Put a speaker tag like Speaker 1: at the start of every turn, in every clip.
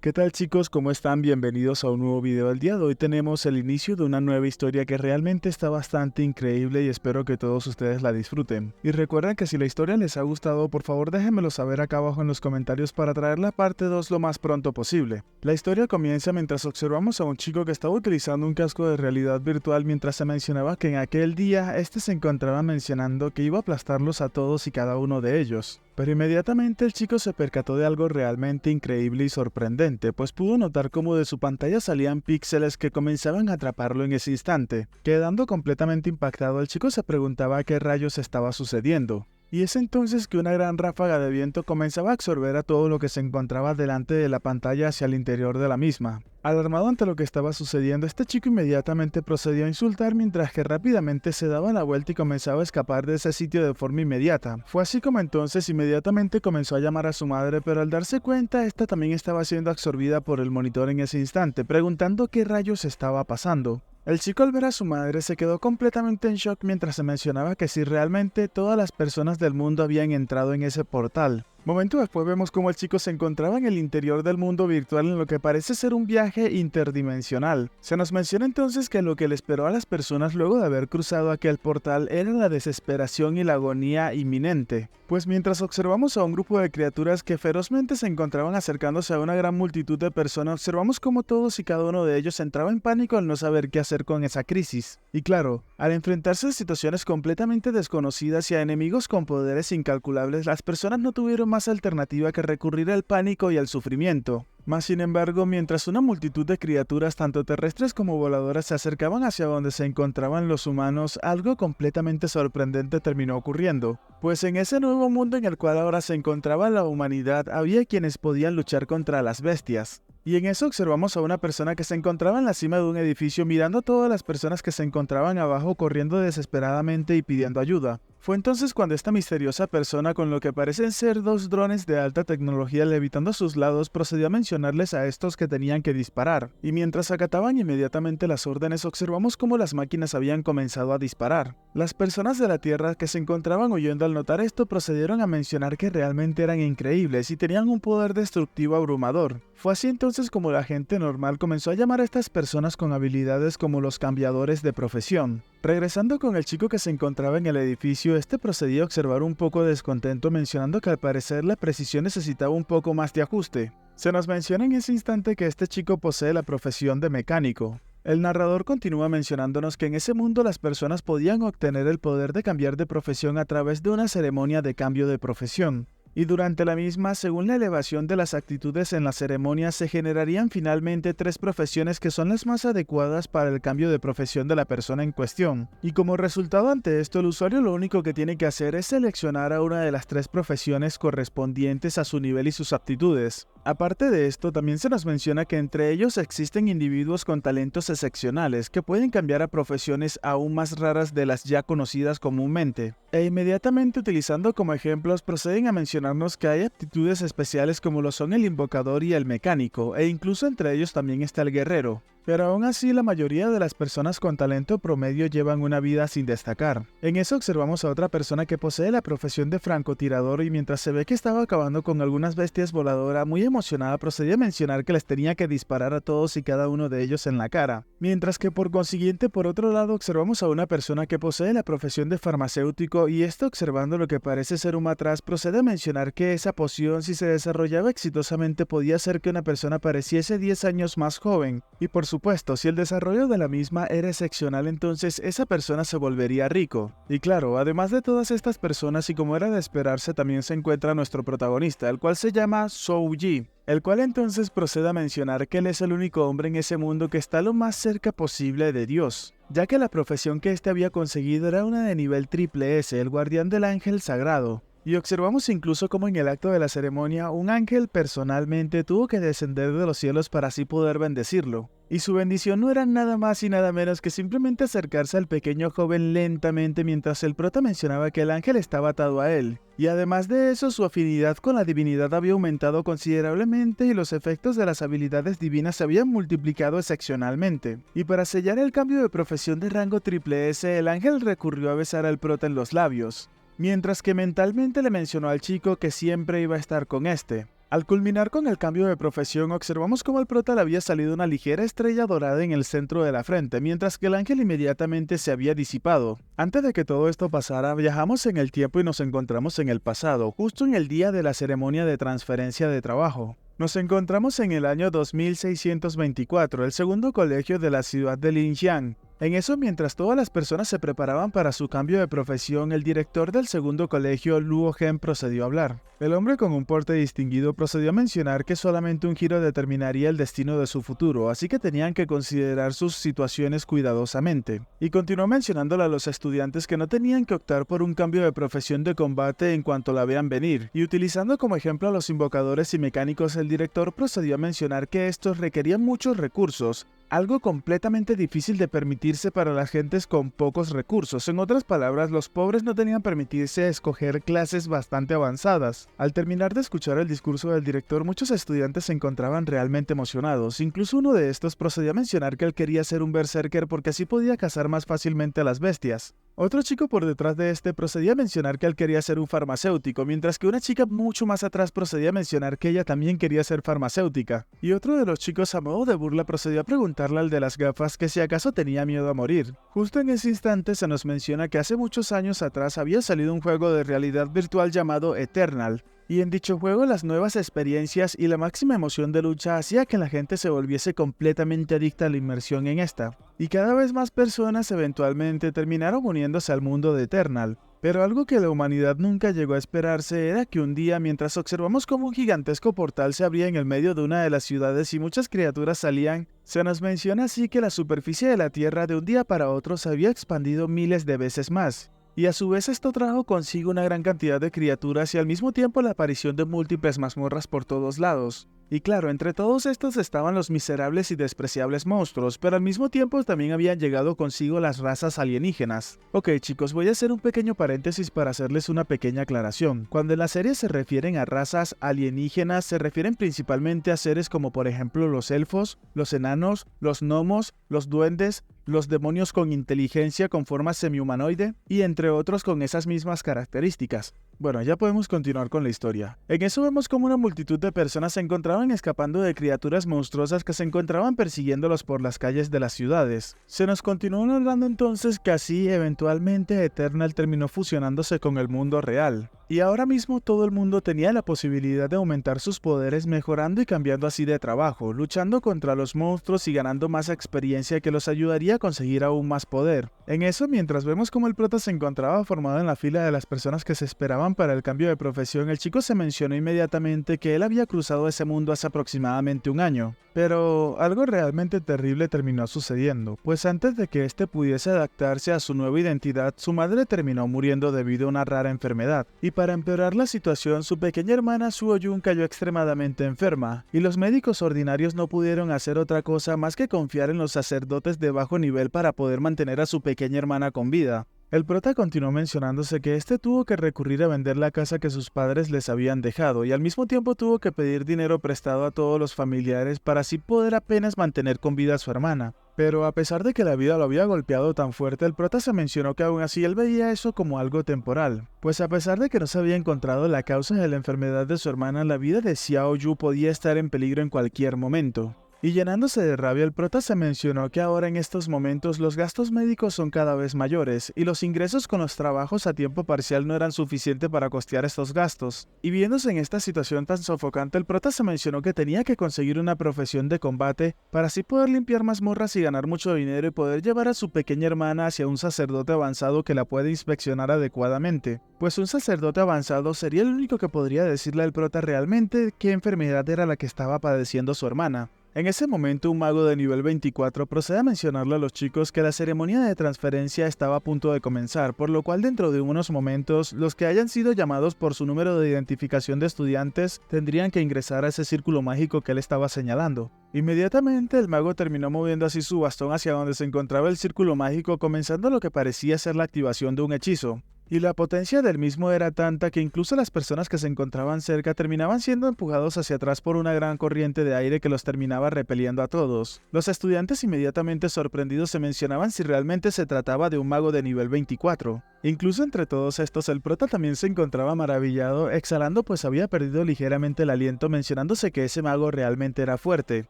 Speaker 1: ¿Qué tal chicos? ¿Cómo están? Bienvenidos a un nuevo video. El día de hoy tenemos el inicio de una nueva historia que realmente está bastante increíble y espero que todos ustedes la disfruten. Y recuerden que si la historia les ha gustado, por favor déjenmelo saber acá abajo en los comentarios para traer la parte 2 lo más pronto posible. La historia comienza mientras observamos a un chico que estaba utilizando un casco de realidad virtual mientras se mencionaba que en aquel día este se encontraba mencionando que iba a aplastarlos a todos y cada uno de ellos. Pero inmediatamente el chico se percató de algo realmente increíble y sorprendente, pues pudo notar cómo de su pantalla salían píxeles que comenzaban a atraparlo en ese instante. Quedando completamente impactado, el chico se preguntaba qué rayos estaba sucediendo. Y es entonces que una gran ráfaga de viento comenzaba a absorber a todo lo que se encontraba delante de la pantalla hacia el interior de la misma. Alarmado ante lo que estaba sucediendo, este chico inmediatamente procedió a insultar mientras que rápidamente se daba la vuelta y comenzaba a escapar de ese sitio de forma inmediata. Fue así como entonces inmediatamente comenzó a llamar a su madre, pero al darse cuenta, esta también estaba siendo absorbida por el monitor en ese instante, preguntando qué rayos estaba pasando. El chico al ver a su madre se quedó completamente en shock mientras se mencionaba que si realmente todas las personas del mundo habían entrado en ese portal. Momento después vemos cómo el chico se encontraba en el interior del mundo virtual en lo que parece ser un viaje interdimensional. Se nos menciona entonces que lo que le esperó a las personas luego de haber cruzado aquel portal era la desesperación y la agonía inminente. Pues mientras observamos a un grupo de criaturas que ferozmente se encontraban acercándose a una gran multitud de personas, observamos cómo todos y cada uno de ellos entraba en pánico al no saber qué hacer con esa crisis. Y claro, al enfrentarse a situaciones completamente desconocidas y a enemigos con poderes incalculables, las personas no tuvieron más alternativa que recurrir al pánico y al sufrimiento. Mas sin embargo, mientras una multitud de criaturas tanto terrestres como voladoras se acercaban hacia donde se encontraban los humanos, algo completamente sorprendente terminó ocurriendo. Pues en ese nuevo mundo en el cual ahora se encontraba la humanidad, había quienes podían luchar contra las bestias. Y en eso observamos a una persona que se encontraba en la cima de un edificio mirando a todas las personas que se encontraban abajo corriendo desesperadamente y pidiendo ayuda. Fue entonces cuando esta misteriosa persona con lo que parecen ser dos drones de alta tecnología levitando a sus lados procedió a mencionarles a estos que tenían que disparar. Y mientras acataban inmediatamente las órdenes observamos cómo las máquinas habían comenzado a disparar. Las personas de la Tierra que se encontraban huyendo al notar esto procedieron a mencionar que realmente eran increíbles y tenían un poder destructivo abrumador. Fue así entonces como la gente normal comenzó a llamar a estas personas con habilidades como los cambiadores de profesión. Regresando con el chico que se encontraba en el edificio, este procedía a observar un poco descontento mencionando que al parecer la precisión necesitaba un poco más de ajuste. Se nos menciona en ese instante que este chico posee la profesión de mecánico. El narrador continúa mencionándonos que en ese mundo las personas podían obtener el poder de cambiar de profesión a través de una ceremonia de cambio de profesión. Y durante la misma, según la elevación de las actitudes en la ceremonia, se generarían finalmente 3 profesiones que son las más adecuadas para el cambio de profesión de la persona en cuestión. Y como resultado ante esto, el usuario lo único que tiene que hacer es seleccionar a una de las 3 profesiones correspondientes a su nivel y sus aptitudes. Aparte de esto, también se nos menciona que entre ellos existen individuos con talentos excepcionales que pueden cambiar a profesiones aún más raras de las ya conocidas comúnmente. E inmediatamente utilizando como ejemplos proceden a mencionarnos que hay aptitudes especiales como lo son el invocador y el mecánico, e incluso entre ellos también está el guerrero. Pero aún así la mayoría de las personas con talento promedio llevan una vida sin destacar. En eso observamos a otra persona que posee la profesión de francotirador y mientras se ve que estaba acabando con algunas bestias voladoras, muy emocionada procedía a mencionar que les tenía que disparar a todos y cada uno de ellos en la cara. Mientras que por consiguiente por otro lado observamos a una persona que posee la profesión de farmacéutico y esto observando lo que parece ser un matraz procede a mencionar que esa poción si se desarrollaba exitosamente podía hacer que una persona pareciese 10 años más joven y por supuesto, si el desarrollo de la misma era excepcional, entonces esa persona se volvería rico. Y claro, además de todas estas personas y como era de esperarse, también se encuentra nuestro protagonista, el cual se llama Souji, el cual entonces procede a mencionar que él es el único hombre en ese mundo que está lo más cerca posible de Dios, ya que la profesión que éste había conseguido era una de nivel triple S, el guardián del ángel sagrado. Y observamos incluso cómo en el acto de la ceremonia un ángel personalmente tuvo que descender de los cielos para así poder bendecirlo. Y su bendición no era nada más y nada menos que simplemente acercarse al pequeño joven lentamente mientras el prota mencionaba que el ángel estaba atado a él. Y además de eso, su afinidad con la divinidad había aumentado considerablemente y los efectos de las habilidades divinas se habían multiplicado excepcionalmente. Y para sellar el cambio de profesión de rango triple S, el ángel recurrió a besar al prota en los labios, mientras que mentalmente le mencionó al chico que siempre iba a estar con este. Al culminar con el cambio de profesión, observamos cómo al prota le había salido una ligera estrella dorada en el centro de la frente, mientras que el ángel inmediatamente se había disipado. Antes de que todo esto pasara, viajamos en el tiempo y nos encontramos en el pasado, justo en el día de la ceremonia de transferencia de trabajo. Nos encontramos en el año 2624, el segundo colegio de la ciudad de Linjiang. En eso, mientras todas las personas se preparaban para su cambio de profesión, el director del segundo colegio, Luo Gen, procedió a hablar. El hombre con un porte distinguido procedió a mencionar que solamente un giro determinaría el destino de su futuro, así que tenían que considerar sus situaciones cuidadosamente. Y continuó mencionándole a los estudiantes que no tenían que optar por un cambio de profesión de combate en cuanto la vean venir. Y utilizando como ejemplo a los invocadores y mecánicos, el director procedió a mencionar que estos requerían muchos recursos, algo completamente difícil de permitirse para las gentes con pocos recursos. En otras palabras, los pobres no tenían permitirse escoger clases bastante avanzadas. Al terminar de escuchar el discurso del director, muchos estudiantes se encontraban realmente emocionados. Incluso uno de estos procedió a mencionar que él quería ser un berserker porque así podía cazar más fácilmente a las bestias. Otro chico por detrás de este procedía a mencionar que él quería ser un farmacéutico, mientras que una chica mucho más atrás procedía a mencionar que ella también quería ser farmacéutica. Y otro de los chicos a modo de burla procedió a preguntarle al de las gafas que si acaso tenía miedo a morir. Justo en ese instante se nos menciona que hace muchos años atrás había salido un juego de realidad virtual llamado Eternal. Y en dicho juego las nuevas experiencias y la máxima emoción de lucha hacía que la gente se volviese completamente adicta a la inmersión en esta. Y cada vez más personas eventualmente terminaron uniéndose al mundo de Eternal. Pero algo que la humanidad nunca llegó a esperarse era que un día, mientras observamos cómo un gigantesco portal se abría en el medio de una de las ciudades y muchas criaturas salían, se nos menciona así que la superficie de la Tierra de un día para otro se había expandido miles de veces más. Y a su vez esto trajo consigo una gran cantidad de criaturas y al mismo tiempo la aparición de múltiples mazmorras por todos lados. Y claro, entre todos estos estaban los miserables y despreciables monstruos, pero al mismo tiempo también habían llegado consigo las razas alienígenas. Ok chicos, voy a hacer un pequeño paréntesis para hacerles una pequeña aclaración. Cuando en la serie se refieren a razas alienígenas, se refieren principalmente a seres como por ejemplo los elfos, los enanos, los gnomos, los duendes, los demonios con inteligencia con forma semi-humanoide y entre otros con esas mismas características. Bueno, ya podemos continuar con la historia. En eso vemos como una multitud de personas se encontraban escapando de criaturas monstruosas que se encontraban persiguiéndolos por las calles de las ciudades. Se nos continuó narrando entonces que así eventualmente Eternal terminó fusionándose con el mundo real. Y ahora mismo todo el mundo tenía la posibilidad de aumentar sus poderes mejorando y cambiando así de trabajo, luchando contra los monstruos y ganando más experiencia que los ayudaría a conseguir aún más poder. En eso, mientras vemos como el prota se encontraba formado en la fila de las personas que se esperaban para el cambio de profesión, el chico se mencionó inmediatamente que él había cruzado ese mundo hace aproximadamente un año. Pero algo realmente terrible terminó sucediendo, pues antes de que éste pudiese adaptarse a su nueva identidad, su madre terminó muriendo debido a una rara enfermedad. Y para empeorar la situación, su pequeña hermana Suo Yun cayó extremadamente enferma, y los médicos ordinarios no pudieron hacer otra cosa más que confiar en los sacerdotes de bajo nivel para poder mantener a su pequeña hermana con vida. El prota continuó mencionándose que este tuvo que recurrir a vender la casa que sus padres les habían dejado y al mismo tiempo tuvo que pedir dinero prestado a todos los familiares para así poder apenas mantener con vida a su hermana. Pero a pesar de que la vida lo había golpeado tan fuerte, el prota se mencionó que aún así él veía eso como algo temporal, pues a pesar de que no se había encontrado la causa de la enfermedad de su hermana, la vida de Xiao Yu podía estar en peligro en cualquier momento. Y llenándose de rabia, el prota se mencionó que ahora en estos momentos los gastos médicos son cada vez mayores y los ingresos con los trabajos a tiempo parcial no eran suficientes para costear estos gastos. Y viéndose en esta situación tan sofocante, el prota se mencionó que tenía que conseguir una profesión de combate para así poder limpiar mazmorras y ganar mucho dinero y poder llevar a su pequeña hermana hacia un sacerdote avanzado que la pueda inspeccionar adecuadamente. Pues un sacerdote avanzado sería el único que podría decirle al prota realmente qué enfermedad era la que estaba padeciendo su hermana. En ese momento, un mago de nivel 24 procede a mencionarle a los chicos que la ceremonia de transferencia estaba a punto de comenzar, por lo cual dentro de unos momentos, los que hayan sido llamados por su número de identificación de estudiantes tendrían que ingresar a ese círculo mágico que él estaba señalando. Inmediatamente, el mago terminó moviendo así su bastón hacia donde se encontraba el círculo mágico, comenzando lo que parecía ser la activación de un hechizo. y la potencia del mismo era tanta que incluso las personas que se encontraban cerca terminaban siendo empujados hacia atrás por una gran corriente de aire que los terminaba repeliendo a todos. Los estudiantes inmediatamente sorprendidos se mencionaban si realmente se trataba de un mago de nivel 24. Incluso entre todos estos el prota también se encontraba maravillado, exhalando pues había perdido ligeramente el aliento, mencionándose que ese mago realmente era fuerte.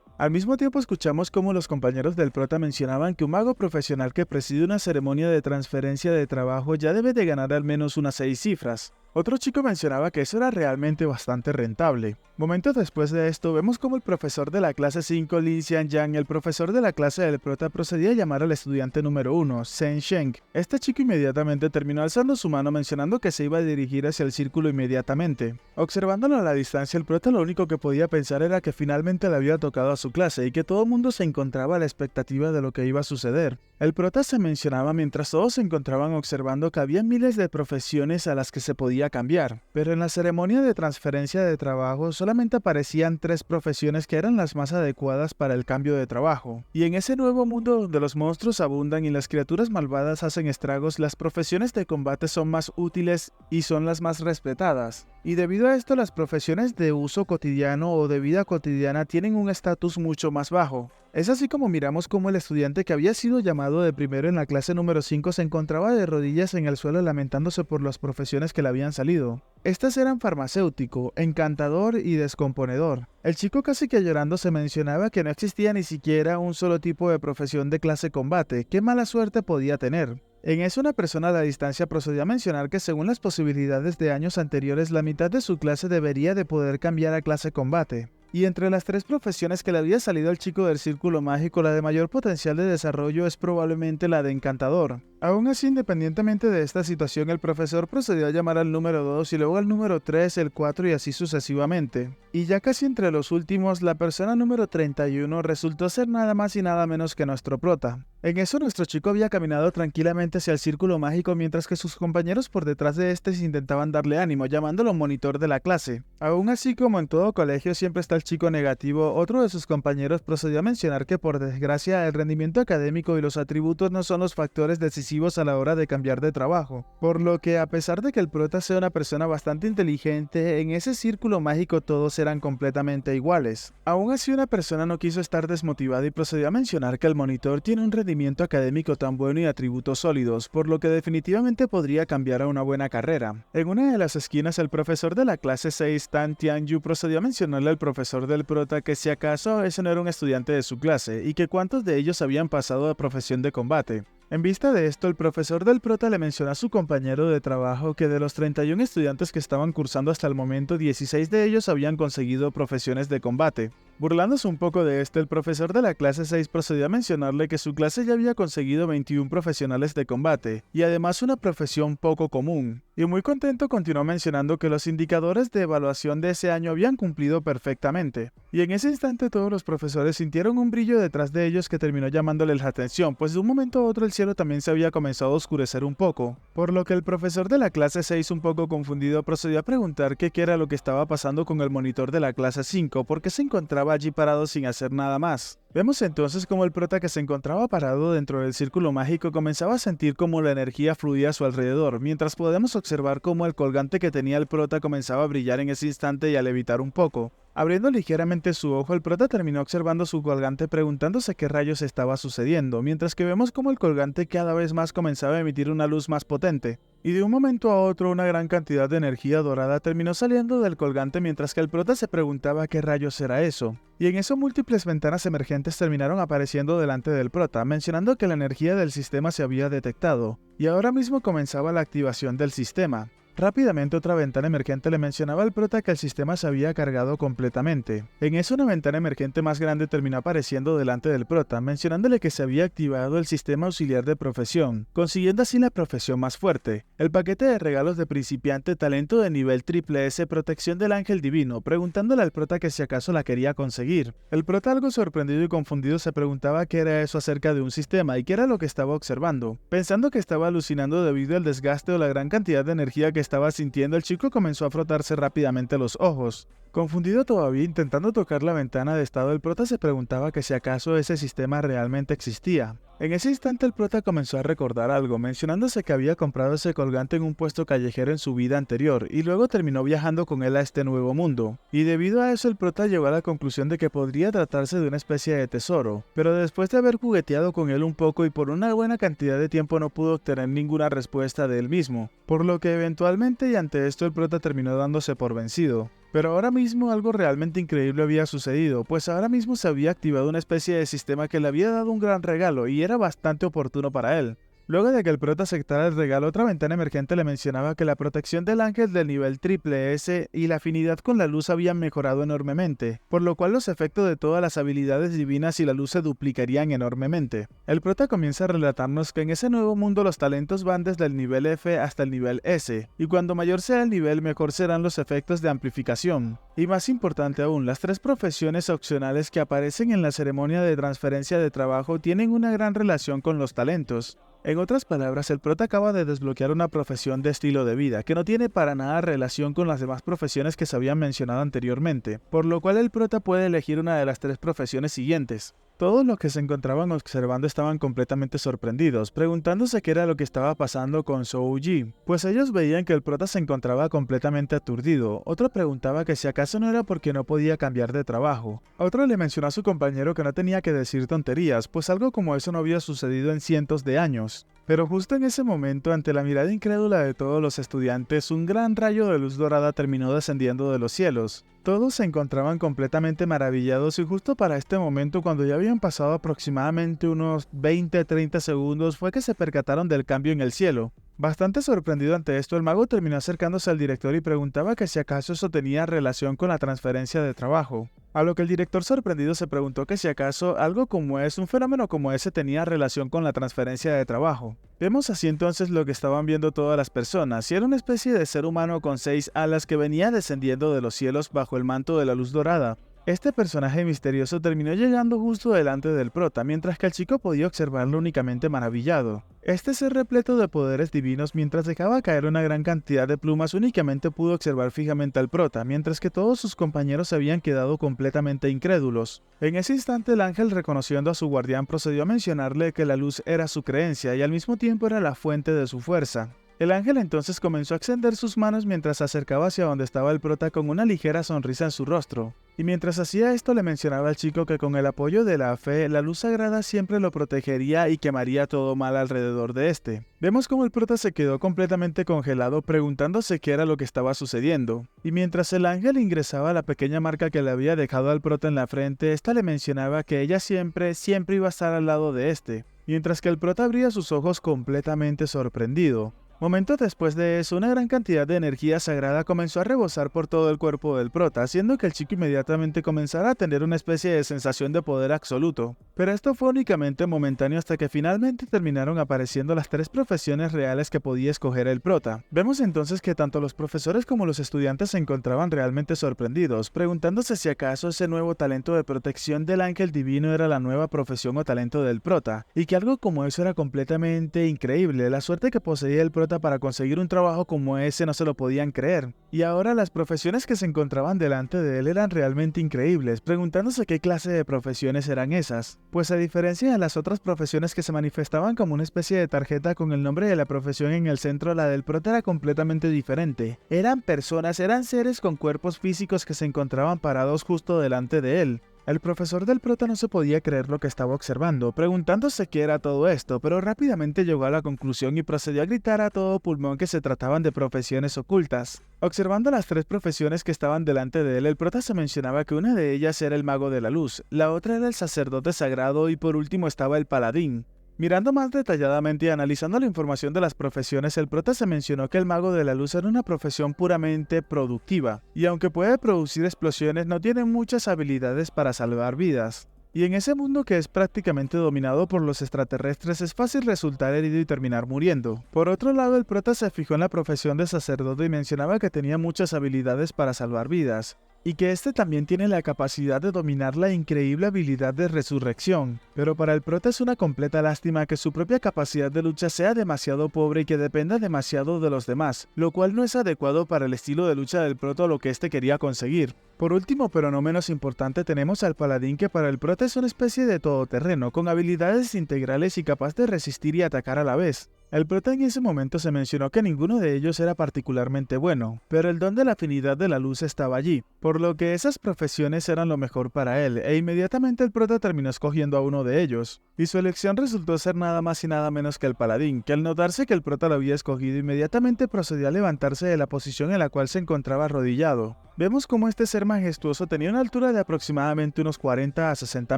Speaker 1: Al mismo tiempo escuchamos cómo los compañeros del prota mencionaban que un mago profesional que preside una ceremonia de transferencia de trabajo ya debe de ganar al menos unas 6 cifras. Otro chico mencionaba que eso era realmente bastante rentable. Momentos después de esto, vemos como el profesor de la clase 5, Li Xianyang, el profesor de la clase del prota, procedía a llamar al estudiante número 1, Zhen Sheng. Este chico inmediatamente terminó alzando su mano mencionando que se iba a dirigir hacia el círculo inmediatamente. Observándolo a la distancia, el prota lo único que podía pensar era que finalmente le había tocado a su clase y que todo el mundo se encontraba a la expectativa de lo que iba a suceder. El prota se mencionaba mientras todos se encontraban observando que había miles de profesiones a las que se podía cambiar, pero en la ceremonia de transferencia de trabajo solamente aparecían 3 profesiones que eran las más adecuadas para el cambio de trabajo. Y en ese nuevo mundo donde los monstruos abundan y las criaturas malvadas hacen estragos, las profesiones de combate son más útiles y son las más respetadas. Y debido a esto, las profesiones de uso cotidiano o de vida cotidiana tienen un estatus mucho más bajo. Es así como miramos cómo el estudiante que había sido llamado de primero en la clase número 5 se encontraba de rodillas en el suelo lamentándose por las profesiones que le habían salido. Estas eran farmacéutico, encantador y descomponedor. El chico casi que llorando se mencionaba que no existía ni siquiera un solo tipo de profesión de clase combate. ¡Qué mala suerte podía tener! En eso una persona a la distancia procedió a mencionar que según las posibilidades de años anteriores la mitad de su clase debería de poder cambiar a clase combate. Y entre las 3 profesiones que le había salido al chico del círculo mágico, la de mayor potencial de desarrollo es probablemente la de encantador. Aún así, independientemente de esta situación, el profesor procedió a llamar al número 2 y luego al número 3, el 4 y así sucesivamente. Y ya casi entre los últimos, la persona número 31 resultó ser nada más y nada menos que nuestro prota. En eso nuestro chico había caminado tranquilamente hacia el círculo mágico mientras que sus compañeros por detrás de este intentaban darle ánimo, llamándolo monitor de la clase. Aún así, como en todo colegio siempre está el chico negativo, otro de sus compañeros procedió a mencionar que por desgracia el rendimiento académico y los atributos no son los factores decisivos a la hora de cambiar de trabajo, por lo que a pesar de que el prota sea una persona bastante inteligente, en ese círculo mágico todos eran completamente iguales. Aún así una persona no quiso estar desmotivada y procedió a mencionar que el monitor tiene un rendimiento académico tan bueno y atributos sólidos, por lo que definitivamente podría cambiar a una buena carrera. En una de las esquinas el profesor de la clase 6, Tan Tianyu, procedió a mencionarle al profesor del prota que si acaso ese no era un estudiante de su clase y que cuántos de ellos habían pasado a profesión de combate. En vista de esto, el profesor del prota le mencionó a su compañero de trabajo que de los 31 estudiantes que estaban cursando hasta el momento, 16 de ellos habían conseguido profesiones de combate. Burlándose un poco de esto, el profesor de la clase 6 procedió a mencionarle que su clase ya había conseguido 21 profesionales de combate, y además una profesión poco común. Y muy contento continuó mencionando que los indicadores de evaluación de ese año habían cumplido perfectamente. Y en ese instante todos los profesores sintieron un brillo detrás de ellos que terminó llamándoles la atención, pues de un momento a otro el cielo también se había comenzado a oscurecer un poco. Por lo que el profesor de la clase 6, un poco confundido, procedió a preguntar qué era lo que estaba pasando con el monitor de la clase 5, porque se encontraba allí parado sin hacer nada más. Vemos entonces como el prota que se encontraba parado dentro del círculo mágico comenzaba a sentir como la energía fluía a su alrededor, mientras podemos observar cómo el colgante que tenía el prota comenzaba a brillar en ese instante y a levitar un poco. Abriendo ligeramente su ojo, el prota terminó observando su colgante preguntándose qué rayos estaba sucediendo, mientras que vemos como el colgante cada vez más comenzaba a emitir una luz más potente. Y de un momento a otro una gran cantidad de energía dorada terminó saliendo del colgante mientras que el prota se preguntaba qué rayos era eso. Y en eso múltiples ventanas emergentes terminaron apareciendo delante del prota, mencionando que la energía del sistema se había detectado, y ahora mismo comenzaba la activación del sistema. Rápidamente otra ventana emergente le mencionaba al prota que el sistema se había cargado completamente. En eso una ventana emergente más grande terminó apareciendo delante del prota, mencionándole que se había activado el sistema auxiliar de profesión, consiguiendo así la profesión más fuerte. El paquete de regalos de principiante, talento de nivel triple S, protección del ángel divino, preguntándole al prota que si acaso la quería conseguir. El prota, algo sorprendido y confundido, se preguntaba qué era eso acerca de un sistema y qué era lo que estaba observando. Pensando que estaba alucinando debido al desgaste o la gran cantidad de energía que estaba sintiendo, el chico comenzó a frotarse rápidamente los ojos. Confundido todavía, intentando tocar la ventana de estado, el prota se preguntaba que si acaso ese sistema realmente existía. En ese instante el prota comenzó a recordar algo, mencionándose que había comprado ese colgante en un puesto callejero en su vida anterior, y luego terminó viajando con él a este nuevo mundo. Y debido a eso el prota llegó a la conclusión de que podría tratarse de una especie de tesoro, pero después de haber jugueteado con él un poco y por una buena cantidad de tiempo no pudo obtener ninguna respuesta de él mismo, por lo que eventualmente y ante esto el prota terminó dándose por vencido. Pero ahora mismo algo realmente increíble había sucedido, pues ahora mismo se había activado una especie de sistema que le había dado un gran regalo y era bastante oportuno para él. Luego de que el prota aceptara el regalo, otra ventana emergente le mencionaba que la protección del ángel del nivel triple S y la afinidad con la luz habían mejorado enormemente, por lo cual los efectos de todas las habilidades divinas y la luz se duplicarían enormemente. El prota comienza a relatarnos que en ese nuevo mundo los talentos van desde el nivel F hasta el nivel S, y cuando mayor sea el nivel mejor serán los efectos de amplificación. Y más importante aún, las 3 profesiones opcionales que aparecen en la ceremonia de transferencia de trabajo tienen una gran relación con los talentos. En otras palabras, el prota acaba de desbloquear una profesión de estilo de vida que no tiene para nada relación con las demás profesiones que se habían mencionado anteriormente, por lo cual el prota puede elegir una de las 3 profesiones siguientes. Todos los que se encontraban observando estaban completamente sorprendidos, preguntándose qué era lo que estaba pasando con Souji, pues ellos veían que el prota se encontraba completamente aturdido. Otro preguntaba que si acaso no era porque no podía cambiar de trabajo. Otro le mencionó a su compañero que no tenía que decir tonterías, pues algo como eso no había sucedido en cientos de años. Pero justo en ese momento, ante la mirada incrédula de todos los estudiantes, un gran rayo de luz dorada terminó descendiendo de los cielos. Todos se encontraban completamente maravillados y justo para este momento, cuando ya habían pasado aproximadamente unos 20-30 segundos, fue que se percataron del cambio en el cielo. Bastante sorprendido ante esto, el mago terminó acercándose al director y preguntaba que si acaso eso tenía relación con la transferencia de trabajo. A lo que el director sorprendido se preguntó que si acaso algo como un fenómeno como ese tenía relación con la transferencia de trabajo. Vemos así entonces lo que estaban viendo todas las personas, y era una especie de ser humano con 6 alas que venía descendiendo de los cielos bajo el manto de la luz dorada. Este personaje misterioso terminó llegando justo delante del prota, mientras que el chico podía observarlo únicamente maravillado. Este ser repleto de poderes divinos, mientras dejaba caer una gran cantidad de plumas, únicamente pudo observar fijamente al prota, mientras que todos sus compañeros se habían quedado completamente incrédulos. En ese instante el ángel, reconociendo a su guardián, procedió a mencionarle que la luz era su creencia y al mismo tiempo era la fuente de su fuerza. El ángel entonces comenzó a extender sus manos mientras se acercaba hacia donde estaba el prota con una ligera sonrisa en su rostro. Y mientras hacía esto le mencionaba al chico que con el apoyo de la fe, la luz sagrada siempre lo protegería y quemaría todo mal alrededor de este. Vemos como el prota se quedó completamente congelado preguntándose qué era lo que estaba sucediendo. Y mientras el ángel ingresaba la pequeña marca que le había dejado al prota en la frente, esta le mencionaba que ella siempre iba a estar al lado de este. Mientras que el prota abría sus ojos completamente sorprendido. Momentos después de eso, una gran cantidad de energía sagrada comenzó a rebosar por todo el cuerpo del prota, haciendo que el chico inmediatamente comenzara a tener una especie de sensación de poder absoluto. Pero esto fue únicamente momentáneo hasta que finalmente terminaron apareciendo las 3 profesiones reales que podía escoger el prota. Vemos entonces que tanto los profesores como los estudiantes se encontraban realmente sorprendidos, preguntándose si acaso ese nuevo talento de protección del ángel divino era la nueva profesión o talento del prota, y que algo como eso era completamente increíble. La suerte que poseía el prota para conseguir un trabajo como ese no se lo podían creer. Y ahora las profesiones que se encontraban delante de él eran realmente increíbles, preguntándose qué clase de profesiones eran esas. Pues a diferencia de las otras profesiones que se manifestaban como una especie de tarjeta con el nombre de la profesión en el centro, la del prota era completamente diferente. Eran personas, eran seres con cuerpos físicos que se encontraban parados justo delante de él. El profesor del prota no se podía creer lo que estaba observando, preguntándose qué era todo esto, pero rápidamente llegó a la conclusión y procedió a gritar a todo pulmón que se trataban de profesiones ocultas. Observando las 3 profesiones que estaban delante de él, el prota se mencionaba que una de ellas era el mago de la luz, la otra era el sacerdote sagrado y por último estaba el paladín. Mirando más detalladamente y analizando la información de las profesiones, el prota se mencionó que el mago de la luz era una profesión puramente productiva, y aunque puede producir explosiones, no tiene muchas habilidades para salvar vidas. Y en ese mundo que es prácticamente dominado por los extraterrestres es fácil resultar herido y terminar muriendo. Por otro lado, el prota se fijó en la profesión de sacerdote y mencionaba que tenía muchas habilidades para salvar vidas. y que este también tiene la capacidad de dominar la increíble habilidad de resurrección. Pero para el prota es una completa lástima que su propia capacidad de lucha sea demasiado pobre y que dependa demasiado de los demás, lo cual no es adecuado para el estilo de lucha del prota o lo que este quería conseguir. Por último, pero no menos importante, tenemos al paladín, que para el prota es una especie de todoterreno, con habilidades integrales y capaz de resistir y atacar a la vez. El prota en ese momento se mencionó que ninguno de ellos era particularmente bueno, pero el don de la afinidad de la luz estaba allí, por lo que esas profesiones eran lo mejor para él, e inmediatamente el prota terminó escogiendo a uno de ellos, y su elección resultó ser nada más y nada menos que el paladín, que al notarse que el prota lo había escogido inmediatamente procedió a levantarse de la posición en la cual se encontraba arrodillado. Vemos cómo este ser majestuoso tenía una altura de aproximadamente unos 40 a 60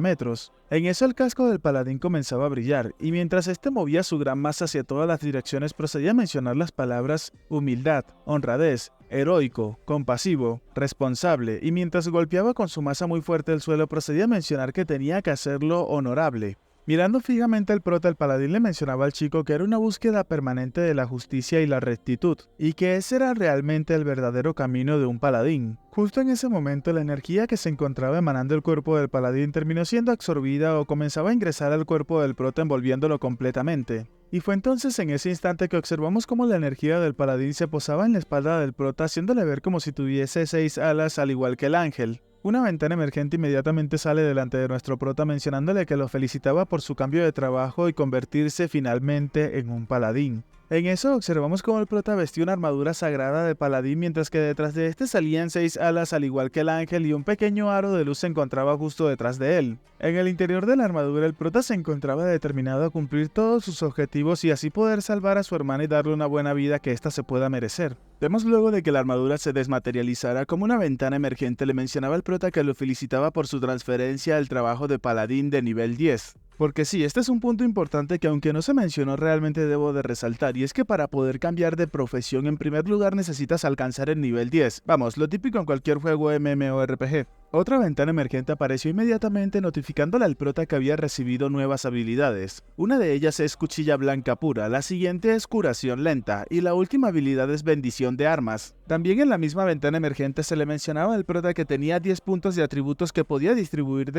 Speaker 1: metros. En eso el casco del paladín comenzaba a brillar, y mientras este movía su gran masa hacia todas las direcciones procedía a mencionar las palabras humildad, honradez, heroico, compasivo, responsable, y mientras golpeaba con su masa muy fuerte el suelo procedía a mencionar que tenía que hacerlo honorable. Mirando fijamente al prota, el paladín le mencionaba al chico que era una búsqueda permanente de la justicia y la rectitud, y que ese era realmente el verdadero camino de un paladín. Justo en ese momento, la energía que se encontraba emanando el cuerpo del paladín terminó siendo absorbida o comenzaba a ingresar al cuerpo del prota envolviéndolo completamente. Y fue entonces en ese instante que observamos cómo la energía del paladín se posaba en la espalda del prota, haciéndole ver como si tuviese 6 alas al igual que el ángel. Una ventana emergente inmediatamente sale delante de nuestro prota mencionándole que lo felicitaba por su cambio de trabajo y convertirse finalmente en un paladín. En eso observamos cómo el prota vestía una armadura sagrada de paladín, mientras que detrás de este salían 6 alas al igual que el ángel, y un pequeño aro de luz se encontraba justo detrás de él. En el interior de la armadura el prota se encontraba determinado a cumplir todos sus objetivos y así poder salvar a su hermana y darle una buena vida que ésta se pueda merecer. Vemos luego de que la armadura se desmaterializara como una ventana emergente le mencionaba al prota que lo felicitaba por su transferencia al trabajo de paladín de nivel 10. Porque sí, este es un punto importante que aunque no se mencionó realmente debo de resaltar, y es que para poder cambiar de profesión en primer lugar necesitas alcanzar el nivel 10. Vamos, lo típico en cualquier juego MMORPG. Otra ventana emergente apareció inmediatamente notificándole al prota que había recibido nuevas habilidades. Una de ellas es cuchilla blanca pura, la siguiente es curación lenta, y la última habilidad es bendición de armas. También en la misma ventana emergente se le mencionaba al prota que tenía 10 puntos de atributos que podía distribuir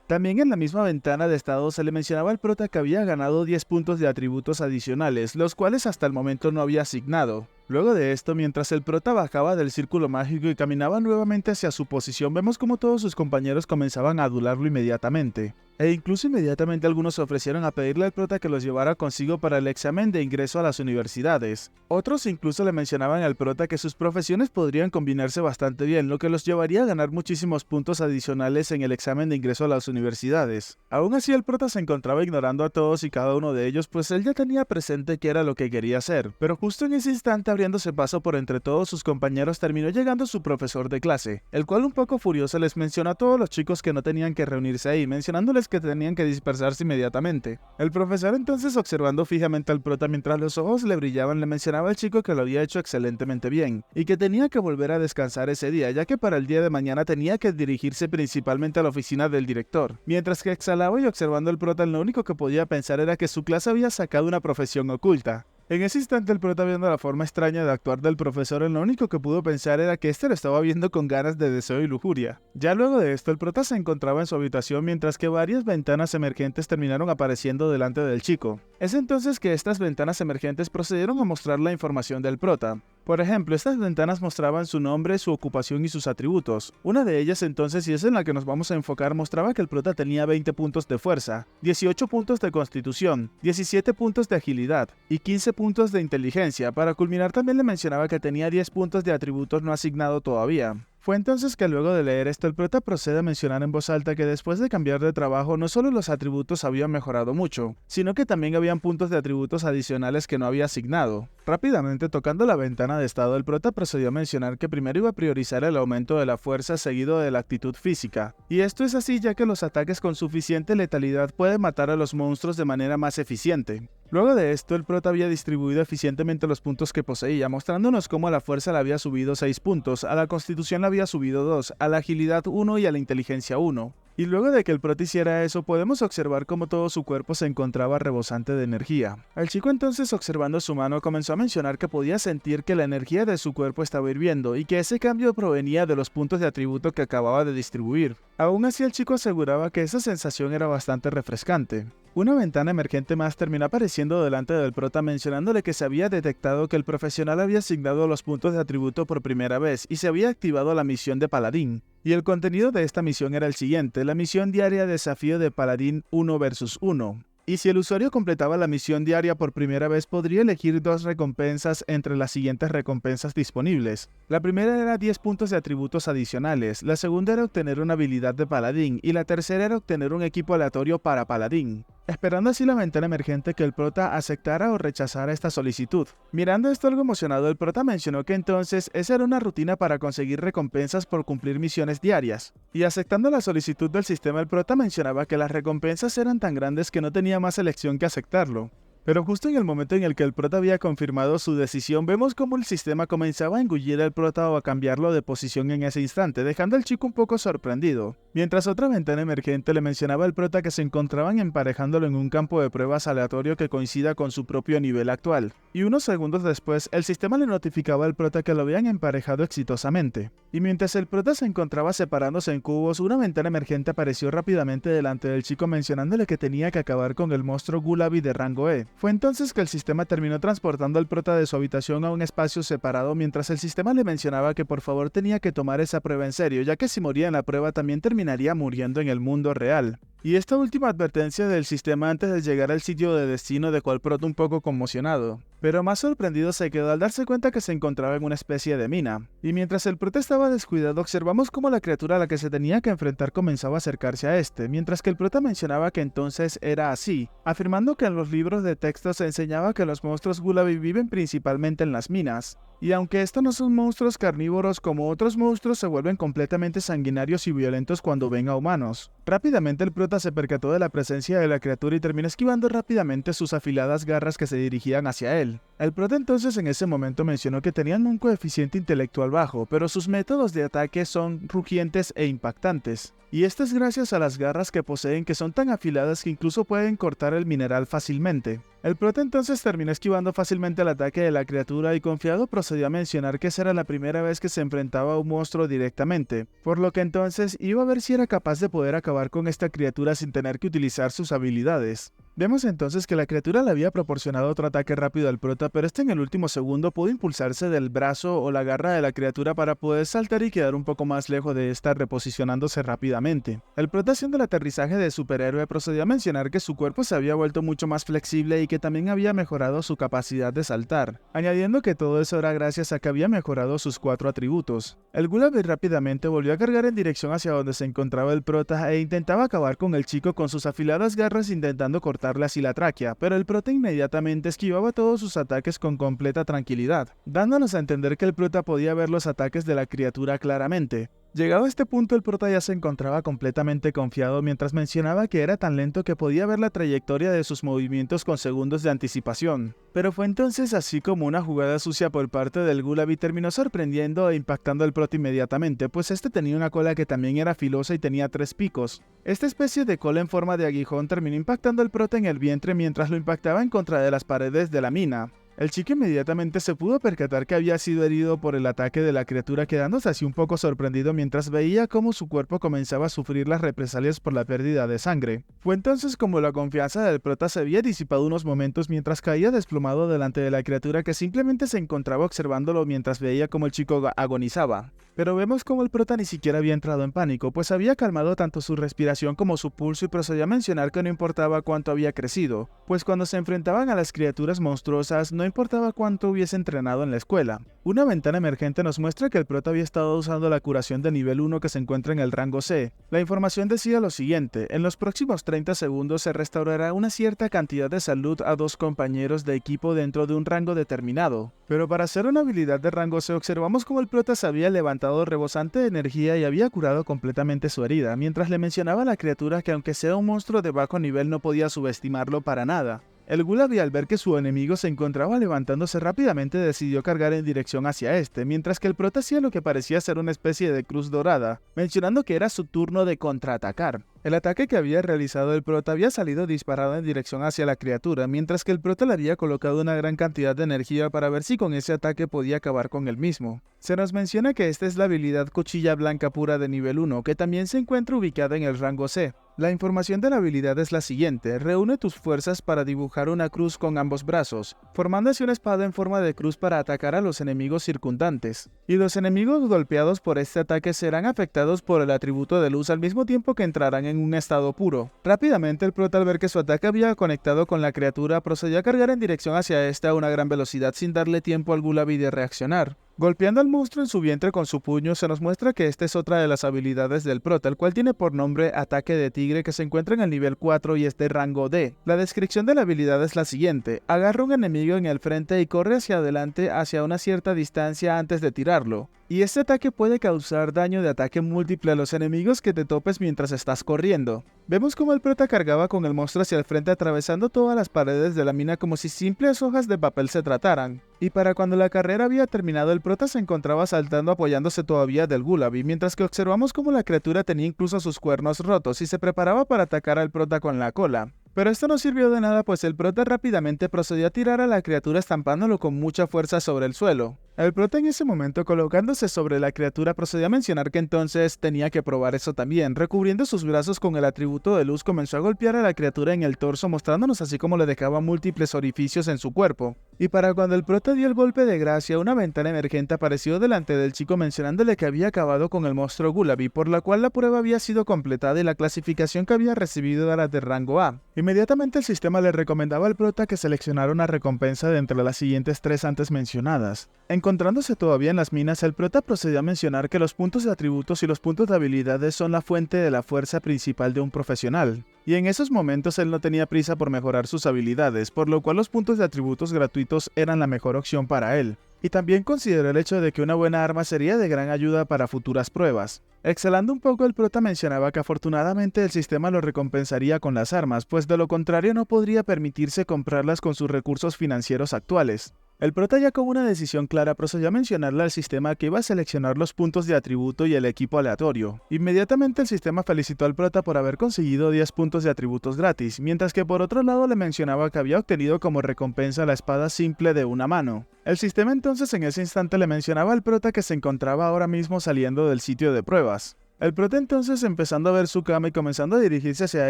Speaker 1: También en la misma ventana de estado se le mencionaba al prota que había ganado 10 puntos de atributos adicionales, los cuales hasta el momento no había asignado. Luego de esto, mientras el prota bajaba del círculo mágico y caminaba nuevamente hacia su posición, vemos como todos sus compañeros comenzaban a adularlo inmediatamente. E incluso inmediatamente algunos se ofrecieron a pedirle al prota que los llevara consigo para el examen de ingreso a las universidades. Otros incluso le mencionaban al prota que sus profesiones podrían combinarse bastante bien, lo que los llevaría a ganar muchísimos puntos adicionales en el examen de ingreso a las universidades. Aún así, el prota se encontraba ignorando a todos y cada uno de ellos, pues él ya tenía presente qué era lo que quería hacer. Pero justo en ese instante, abriéndose paso por entre todos sus compañeros, terminó llegando su profesor de clase, el cual un poco furioso les mencionó a todos los chicos que no tenían que reunirse ahí, mencionándoles que tenían que dispersarse inmediatamente. El profesor entonces, observando fijamente al prota mientras los ojos le brillaban, le mencionaba al chico que lo había hecho excelentemente bien, y que tenía que volver a descansar ese día, ya que para el día de mañana tenía que dirigirse principalmente a la oficina del director. Mientras que exhalaba y observando al prota, lo único que podía pensar era que su clase había sacado una profesión oculta. En ese instante el prota, viendo la forma extraña de actuar del profesor, lo único que pudo pensar era que este lo estaba viendo con ganas de deseo y lujuria. Ya luego de esto, el prota se encontraba en su habitación mientras que varias ventanas emergentes terminaron apareciendo delante del chico. Es entonces que estas ventanas emergentes procedieron a mostrar la información del prota. Por ejemplo, estas ventanas mostraban su nombre, su ocupación y sus atributos. Una de ellas entonces, y es en la que nos vamos a enfocar, mostraba que el prota tenía 20 puntos de fuerza, 18 puntos de constitución, 17 puntos de agilidad y 15 puntos de inteligencia. Para culminar también le mencionaba que tenía 10 puntos de atributos no asignado todavía. Fue entonces que luego de leer esto el prota procede a mencionar en voz alta que después de cambiar de trabajo no solo los atributos habían mejorado mucho, sino que también habían puntos de atributos adicionales que no había asignado. Rápidamente tocando la ventana de estado, el prota procedió a mencionar que primero iba a priorizar el aumento de la fuerza seguido de la actitud física, y esto es así ya que los ataques con suficiente letalidad pueden matar a los monstruos de manera más eficiente. Luego de esto, el prota había distribuido eficientemente los puntos que poseía, mostrándonos cómo a la fuerza le había subido 6 puntos, a la constitución le había subido 2, a la agilidad 1 y a la inteligencia 1. Y luego de que el prota hiciera eso, podemos observar cómo todo su cuerpo se encontraba rebosante de energía. El chico entonces, observando su mano, comenzó a mencionar que podía sentir que la energía de su cuerpo estaba hirviendo y que ese cambio provenía de los puntos de atributo que acababa de distribuir. Aún así, el chico aseguraba que esa sensación era bastante refrescante. Una ventana emergente más terminó apareciendo delante del prota mencionándole que se había detectado que el profesional había asignado los puntos de atributo por primera vez y se había activado la misión de Paladín. Y el contenido de esta misión era el siguiente: la misión diaria desafío de Paladín 1 vs 1. Y si el usuario completaba la misión diaria por primera vez, podría elegir dos recompensas entre las siguientes recompensas disponibles. La primera era 10 puntos de atributos adicionales, la segunda era obtener una habilidad de paladín y la tercera era obtener un equipo aleatorio para paladín. Esperando así la ventana emergente que el prota aceptara o rechazara esta solicitud. Mirando esto algo emocionado, el prota mencionó que entonces esa era una rutina para conseguir recompensas por cumplir misiones diarias. Y aceptando la solicitud del sistema, el prota mencionaba que las recompensas eran tan grandes que no tenía más elección que aceptarlo. Pero justo en el momento en el que el prota había confirmado su decisión, vemos cómo el sistema comenzaba a engullir al prota o a cambiarlo de posición en ese instante, dejando al chico un poco sorprendido. Mientras otra ventana emergente le mencionaba al prota que se encontraban emparejándolo en un campo de pruebas aleatorio que coincida con su propio nivel actual. Y unos segundos después, el sistema le notificaba al prota que lo habían emparejado exitosamente. Y mientras el prota se encontraba separándose en cubos, una ventana emergente apareció rápidamente delante del chico mencionándole que tenía que acabar con el monstruo Gulabi de rango E. Fue entonces que el sistema terminó transportando al prota de su habitación a un espacio separado mientras el sistema le mencionaba que por favor tenía que tomar esa prueba en serio, ya que si moría en la prueba también terminaría muriendo en el mundo real. Y esta última advertencia del sistema antes de llegar al sitio de destino dejó al prota un poco conmocionado. Pero más sorprendido se quedó al darse cuenta que se encontraba en una especie de mina. Y mientras el prota estaba descuidado, observamos cómo la criatura a la que se tenía que enfrentar comenzaba a acercarse a este, mientras que el prota mencionaba que entonces era así, afirmando que en los libros de texto se enseñaba que los monstruos Gulabi viven principalmente en las minas. Y aunque estos no son monstruos carnívoros como otros monstruos, se vuelven completamente sanguinarios y violentos cuando ven a humanos. Rápidamente el prota se percató de la presencia de la criatura y terminó esquivando rápidamente sus afiladas garras que se dirigían hacia él. El prota entonces en ese momento mencionó que tenían un coeficiente intelectual bajo, pero sus métodos de ataque son rugientes e impactantes. Y esto es gracias a las garras que poseen, que son tan afiladas que incluso pueden cortar el mineral fácilmente. El prota entonces terminó esquivando fácilmente el ataque de la criatura y confiado procedió a mencionar que esa era la primera vez que se enfrentaba a un monstruo directamente, por lo que entonces iba a ver si era capaz de poder acabar con esta criatura sin tener que utilizar sus habilidades. Vemos entonces que la criatura le había proporcionado otro ataque rápido al prota, pero este en el último segundo pudo impulsarse del brazo o la garra de la criatura para poder saltar y quedar un poco más lejos de esta, reposicionándose rápidamente. El prota, haciendo el aterrizaje de superhéroe, procedió a mencionar que su cuerpo se había vuelto mucho más flexible y que también había mejorado su capacidad de saltar, añadiendo que todo eso era gracias a que había mejorado sus 4 atributos. El Gulabi rápidamente volvió a cargar en dirección hacia donde se encontraba el prota e intentaba acabar con el chico con sus afiladas garras intentando cortarle así la tráquea, pero el prota inmediatamente esquivaba todos sus ataques con completa tranquilidad, dándonos a entender que el prota podía ver los ataques de la criatura claramente. Llegado a este punto, el prota ya se encontraba completamente confiado mientras mencionaba que era tan lento que podía ver la trayectoria de sus movimientos con segundos de anticipación. Pero fue entonces así como una jugada sucia por parte del Gulabi terminó sorprendiendo e impactando al prota inmediatamente, pues este tenía una cola que también era filosa y tenía 3 picos. Esta especie de cola en forma de aguijón terminó impactando al prota en el vientre mientras lo impactaba en contra de las paredes de la mina. El chico inmediatamente se pudo percatar que había sido herido por el ataque de la criatura, quedándose así un poco sorprendido mientras veía cómo su cuerpo comenzaba a sufrir las represalias por la pérdida de sangre. Fue entonces como la confianza del prota se había disipado unos momentos mientras caía desplomado delante de la criatura, que simplemente se encontraba observándolo mientras veía cómo el chico agonizaba. Pero vemos como el prota ni siquiera había entrado en pánico, pues había calmado tanto su respiración como su pulso y procedió a mencionar que no importaba cuánto había crecido, pues cuando se enfrentaban a las criaturas monstruosas no importaba cuánto hubiese entrenado en la escuela. Una ventana emergente nos muestra que el prota había estado usando la curación de nivel 1 que se encuentra en el rango C. La información decía lo siguiente: en los próximos 30 segundos se restaurará una cierta cantidad de salud a 2 compañeros de equipo dentro de un rango determinado. Pero para hacer una habilidad de rango C observamos como el prota se había levantado rebosante de energía y había curado completamente su herida, mientras le mencionaba a la criatura que aunque sea un monstruo de bajo nivel no podía subestimarlo para nada. El Gulabi, al ver que su enemigo se encontraba levantándose rápidamente, decidió cargar en dirección hacia este, mientras que el prota hacía lo que parecía ser una especie de cruz dorada, mencionando que era su turno de contraatacar. El ataque que había realizado el prota había salido disparado en dirección hacia la criatura, mientras que el prota le había colocado una gran cantidad de energía para ver si con ese ataque podía acabar con él mismo. Se nos menciona que esta es la habilidad Cuchilla Blanca Pura de nivel 1, que también se encuentra ubicada en el rango C. La información de la habilidad es la siguiente: reúne tus fuerzas para dibujar una cruz con ambos brazos, formando así una espada en forma de cruz para atacar a los enemigos circundantes. Y los enemigos golpeados por este ataque serán afectados por el atributo de luz al mismo tiempo que entrarán en un estado puro. Rápidamente el prota, al ver que su ataque había conectado con la criatura, procedió a cargar en dirección hacia esta a una gran velocidad sin darle tiempo al Gulabi de reaccionar. Golpeando al monstruo en su vientre con su puño, se nos muestra que esta es otra de las habilidades del prota, el cual tiene por nombre Ataque de Tigre, que se encuentra en el nivel 4 y es de rango D. La descripción de la habilidad es la siguiente: agarra un enemigo en el frente y corre hacia adelante hacia una cierta distancia antes de tirarlo. Y este ataque puede causar daño de ataque múltiple a los enemigos que te topes mientras estás corriendo. Vemos como el prota cargaba con el monstruo hacia el frente, atravesando todas las paredes de la mina como si simples hojas de papel se trataran. Y para cuando la carrera había terminado, el prota se encontraba saltando apoyándose todavía del Gulabi, mientras que observamos como la criatura tenía incluso sus cuernos rotos y se preparaba para atacar al prota con la cola. Pero esto no sirvió de nada, pues el prota rápidamente procedió a tirar a la criatura estampándolo con mucha fuerza sobre el suelo. El prota en ese momento, colocándose sobre la criatura, procedió a mencionar que entonces tenía que probar eso también. Recubriendo sus brazos con el atributo de luz, comenzó a golpear a la criatura en el torso, mostrándonos así como le dejaba múltiples orificios en su cuerpo. Y para cuando el prota dio el golpe de gracia, una ventana emergente apareció delante del chico mencionándole que había acabado con el monstruo Gulabi, por la cual la prueba había sido completada y la clasificación que había recibido era de rango A. Inmediatamente el sistema le recomendaba al prota que seleccionara una recompensa de entre las siguientes tres antes mencionadas. Encontrándose todavía en las minas, el prota procedió a mencionar que los puntos de atributos y los puntos de habilidades son la fuente de la fuerza principal de un profesional. Y en esos momentos él no tenía prisa por mejorar sus habilidades, por lo cual los puntos de atributos gratuitos eran la mejor opción para él. Y también consideró el hecho de que una buena arma sería de gran ayuda para futuras pruebas. Exhalando un poco, el prota mencionaba que afortunadamente el sistema lo recompensaría con las armas, pues de lo contrario no podría permitirse comprarlas con sus recursos financieros actuales. El prota, ya con una decisión clara, procedió a mencionarle al sistema que iba a seleccionar los puntos de atributo y el equipo aleatorio. Inmediatamente el sistema felicitó al prota por haber conseguido 10 puntos de atributos gratis, mientras que por otro lado le mencionaba que había obtenido como recompensa la espada simple de una mano. El sistema entonces en ese instante le mencionaba al prota que se encontraba ahora mismo saliendo del sitio de pruebas. El prota entonces, empezando a ver su cama y comenzando a dirigirse hacia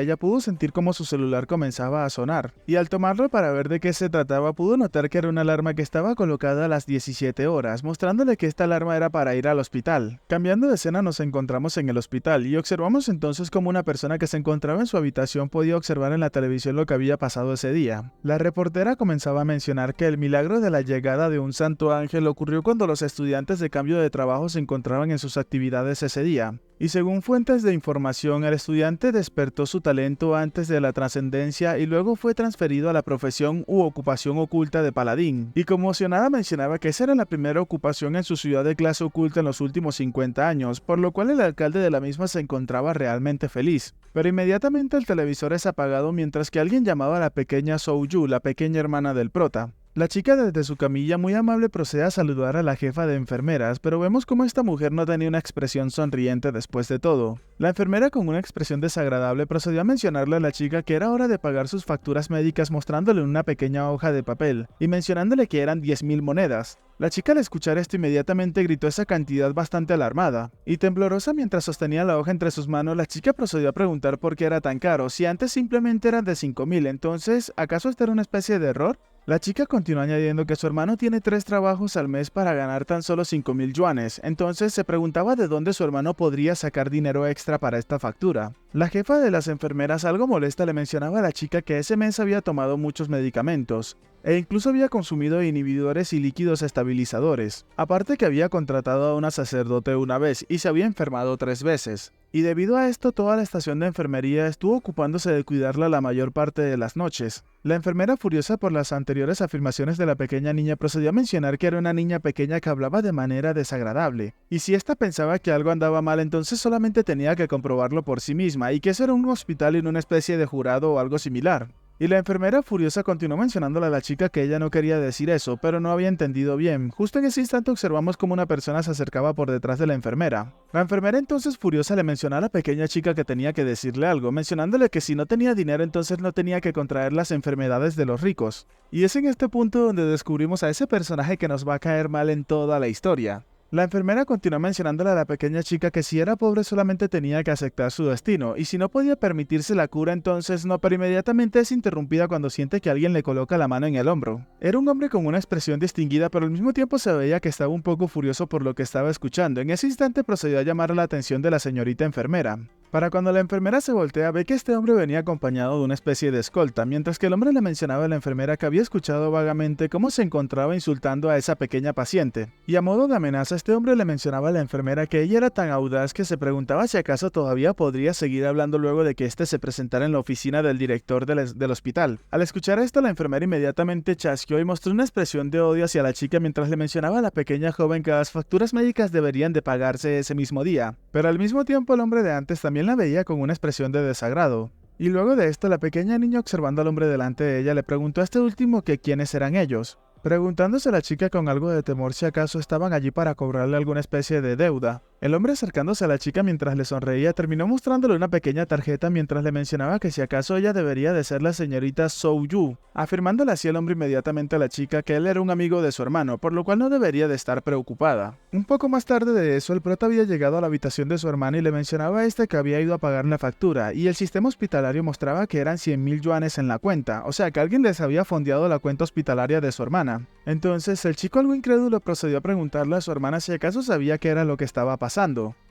Speaker 1: ella, pudo sentir como su celular comenzaba a sonar, y al tomarlo para ver de qué se trataba, pudo notar que era una alarma que estaba colocada a las 17 horas, mostrándole que esta alarma era para ir al hospital. Cambiando de escena, nos encontramos en el hospital, y observamos entonces como una persona que se encontraba en su habitación podía observar en la televisión lo que había pasado ese día. La reportera comenzaba a mencionar que el milagro de la llegada de un santo ángel ocurrió cuando los estudiantes de cambio de trabajo se encontraban en sus actividades ese día. Y según fuentes de información, el estudiante despertó su talento antes de la trascendencia y luego fue transferido a la profesión u ocupación oculta de paladín. Y conmocionada mencionaba que esa era la primera ocupación en su ciudad de clase oculta en los últimos 50 años, por lo cual el alcalde de la misma se encontraba realmente feliz. Pero inmediatamente el televisor es apagado mientras que alguien llamaba a la pequeña Souyu, la pequeña hermana del prota. La chica desde su camilla muy amable procede a saludar a la jefa de enfermeras, pero vemos como esta mujer no tenía una expresión sonriente después de todo. La enfermera, con una expresión desagradable, procedió a mencionarle a la chica que era hora de pagar sus facturas médicas mostrándole una pequeña hoja de papel y mencionándole que eran 10.000 monedas. La chica, al escuchar esto, inmediatamente gritó esa cantidad bastante alarmada, y temblorosa mientras sostenía la hoja entre sus manos, la chica procedió a preguntar por qué era tan caro, si antes simplemente eran de 5.000, entonces, ¿acaso esta era una especie de error? La chica continuó añadiendo que su hermano tiene 3 trabajos al mes para ganar tan solo 5.000 yuanes, entonces se preguntaba de dónde su hermano podría sacar dinero extra para esta factura. La jefa de las enfermeras, algo molesta, le mencionaba a la chica que ese mes había tomado muchos medicamentos, e incluso había consumido inhibidores y líquidos estabilizadores, aparte que había contratado a una sacerdote una vez y se había enfermado 3 veces. Y debido a esto, toda la estación de enfermería estuvo ocupándose de cuidarla la mayor parte de las noches. La enfermera, furiosa por las anteriores afirmaciones de la pequeña niña, procedió a mencionar que era una niña pequeña que hablaba de manera desagradable, y si ésta pensaba que algo andaba mal, entonces solamente tenía que comprobarlo por sí misma, y que eso era un hospital y no una especie de jurado o algo similar. Y la enfermera furiosa continuó mencionándole a la chica que ella no quería decir eso, pero no había entendido bien. Justo en ese instante observamos cómo una persona se acercaba por detrás de la enfermera. La enfermera entonces furiosa le mencionó a la pequeña chica que tenía que decirle algo, mencionándole que si no tenía dinero entonces no tenía que contraer las enfermedades de los ricos. Y es en este punto donde descubrimos a ese personaje que nos va a caer mal en toda la historia. La enfermera continuó mencionándole a la pequeña chica que si era pobre solamente tenía que aceptar su destino, y si no podía permitirse la cura entonces no, pero inmediatamente es interrumpida cuando siente que alguien le coloca la mano en el hombro. Era un hombre con una expresión distinguida, pero al mismo tiempo se veía que estaba un poco furioso por lo que estaba escuchando. En ese instante procedió a llamar la atención de la señorita enfermera. Para cuando la enfermera se voltea, ve que este hombre venía acompañado de una especie de escolta, mientras que el hombre le mencionaba a la enfermera que había escuchado vagamente cómo se encontraba insultando a esa pequeña paciente. Y a modo de amenaza, este hombre le mencionaba a la enfermera que ella era tan audaz que se preguntaba si acaso todavía podría seguir hablando luego de que éste se presentara en la oficina del director del hospital. Al escuchar esto, la enfermera inmediatamente chasqueó y mostró una expresión de odio hacia la chica mientras le mencionaba a la pequeña joven que las facturas médicas deberían de pagarse ese mismo día. Pero al mismo tiempo el hombre de antes también la veía con una expresión de desagrado. Y luego de esto, la pequeña niña observando al hombre delante de ella le preguntó a este último que quiénes eran ellos, preguntándose a la chica con algo de temor si acaso estaban allí para cobrarle alguna especie de deuda. El hombre acercándose a la chica mientras le sonreía terminó mostrándole una pequeña tarjeta mientras le mencionaba que si acaso ella debería de ser la señorita Sou-Yu, afirmándole así el hombre inmediatamente a la chica que él era un amigo de su hermano, por lo cual no debería de estar preocupada. Un poco más tarde de eso, el prota había llegado a la habitación de su hermano y le mencionaba a este que había ido a pagar la factura, y el sistema hospitalario mostraba que eran 100.000 yuanes en la cuenta, o sea que alguien les había fondeado la cuenta hospitalaria de su hermana. Entonces, el chico algo incrédulo procedió a preguntarle a su hermana si acaso sabía qué era lo que estaba pasando.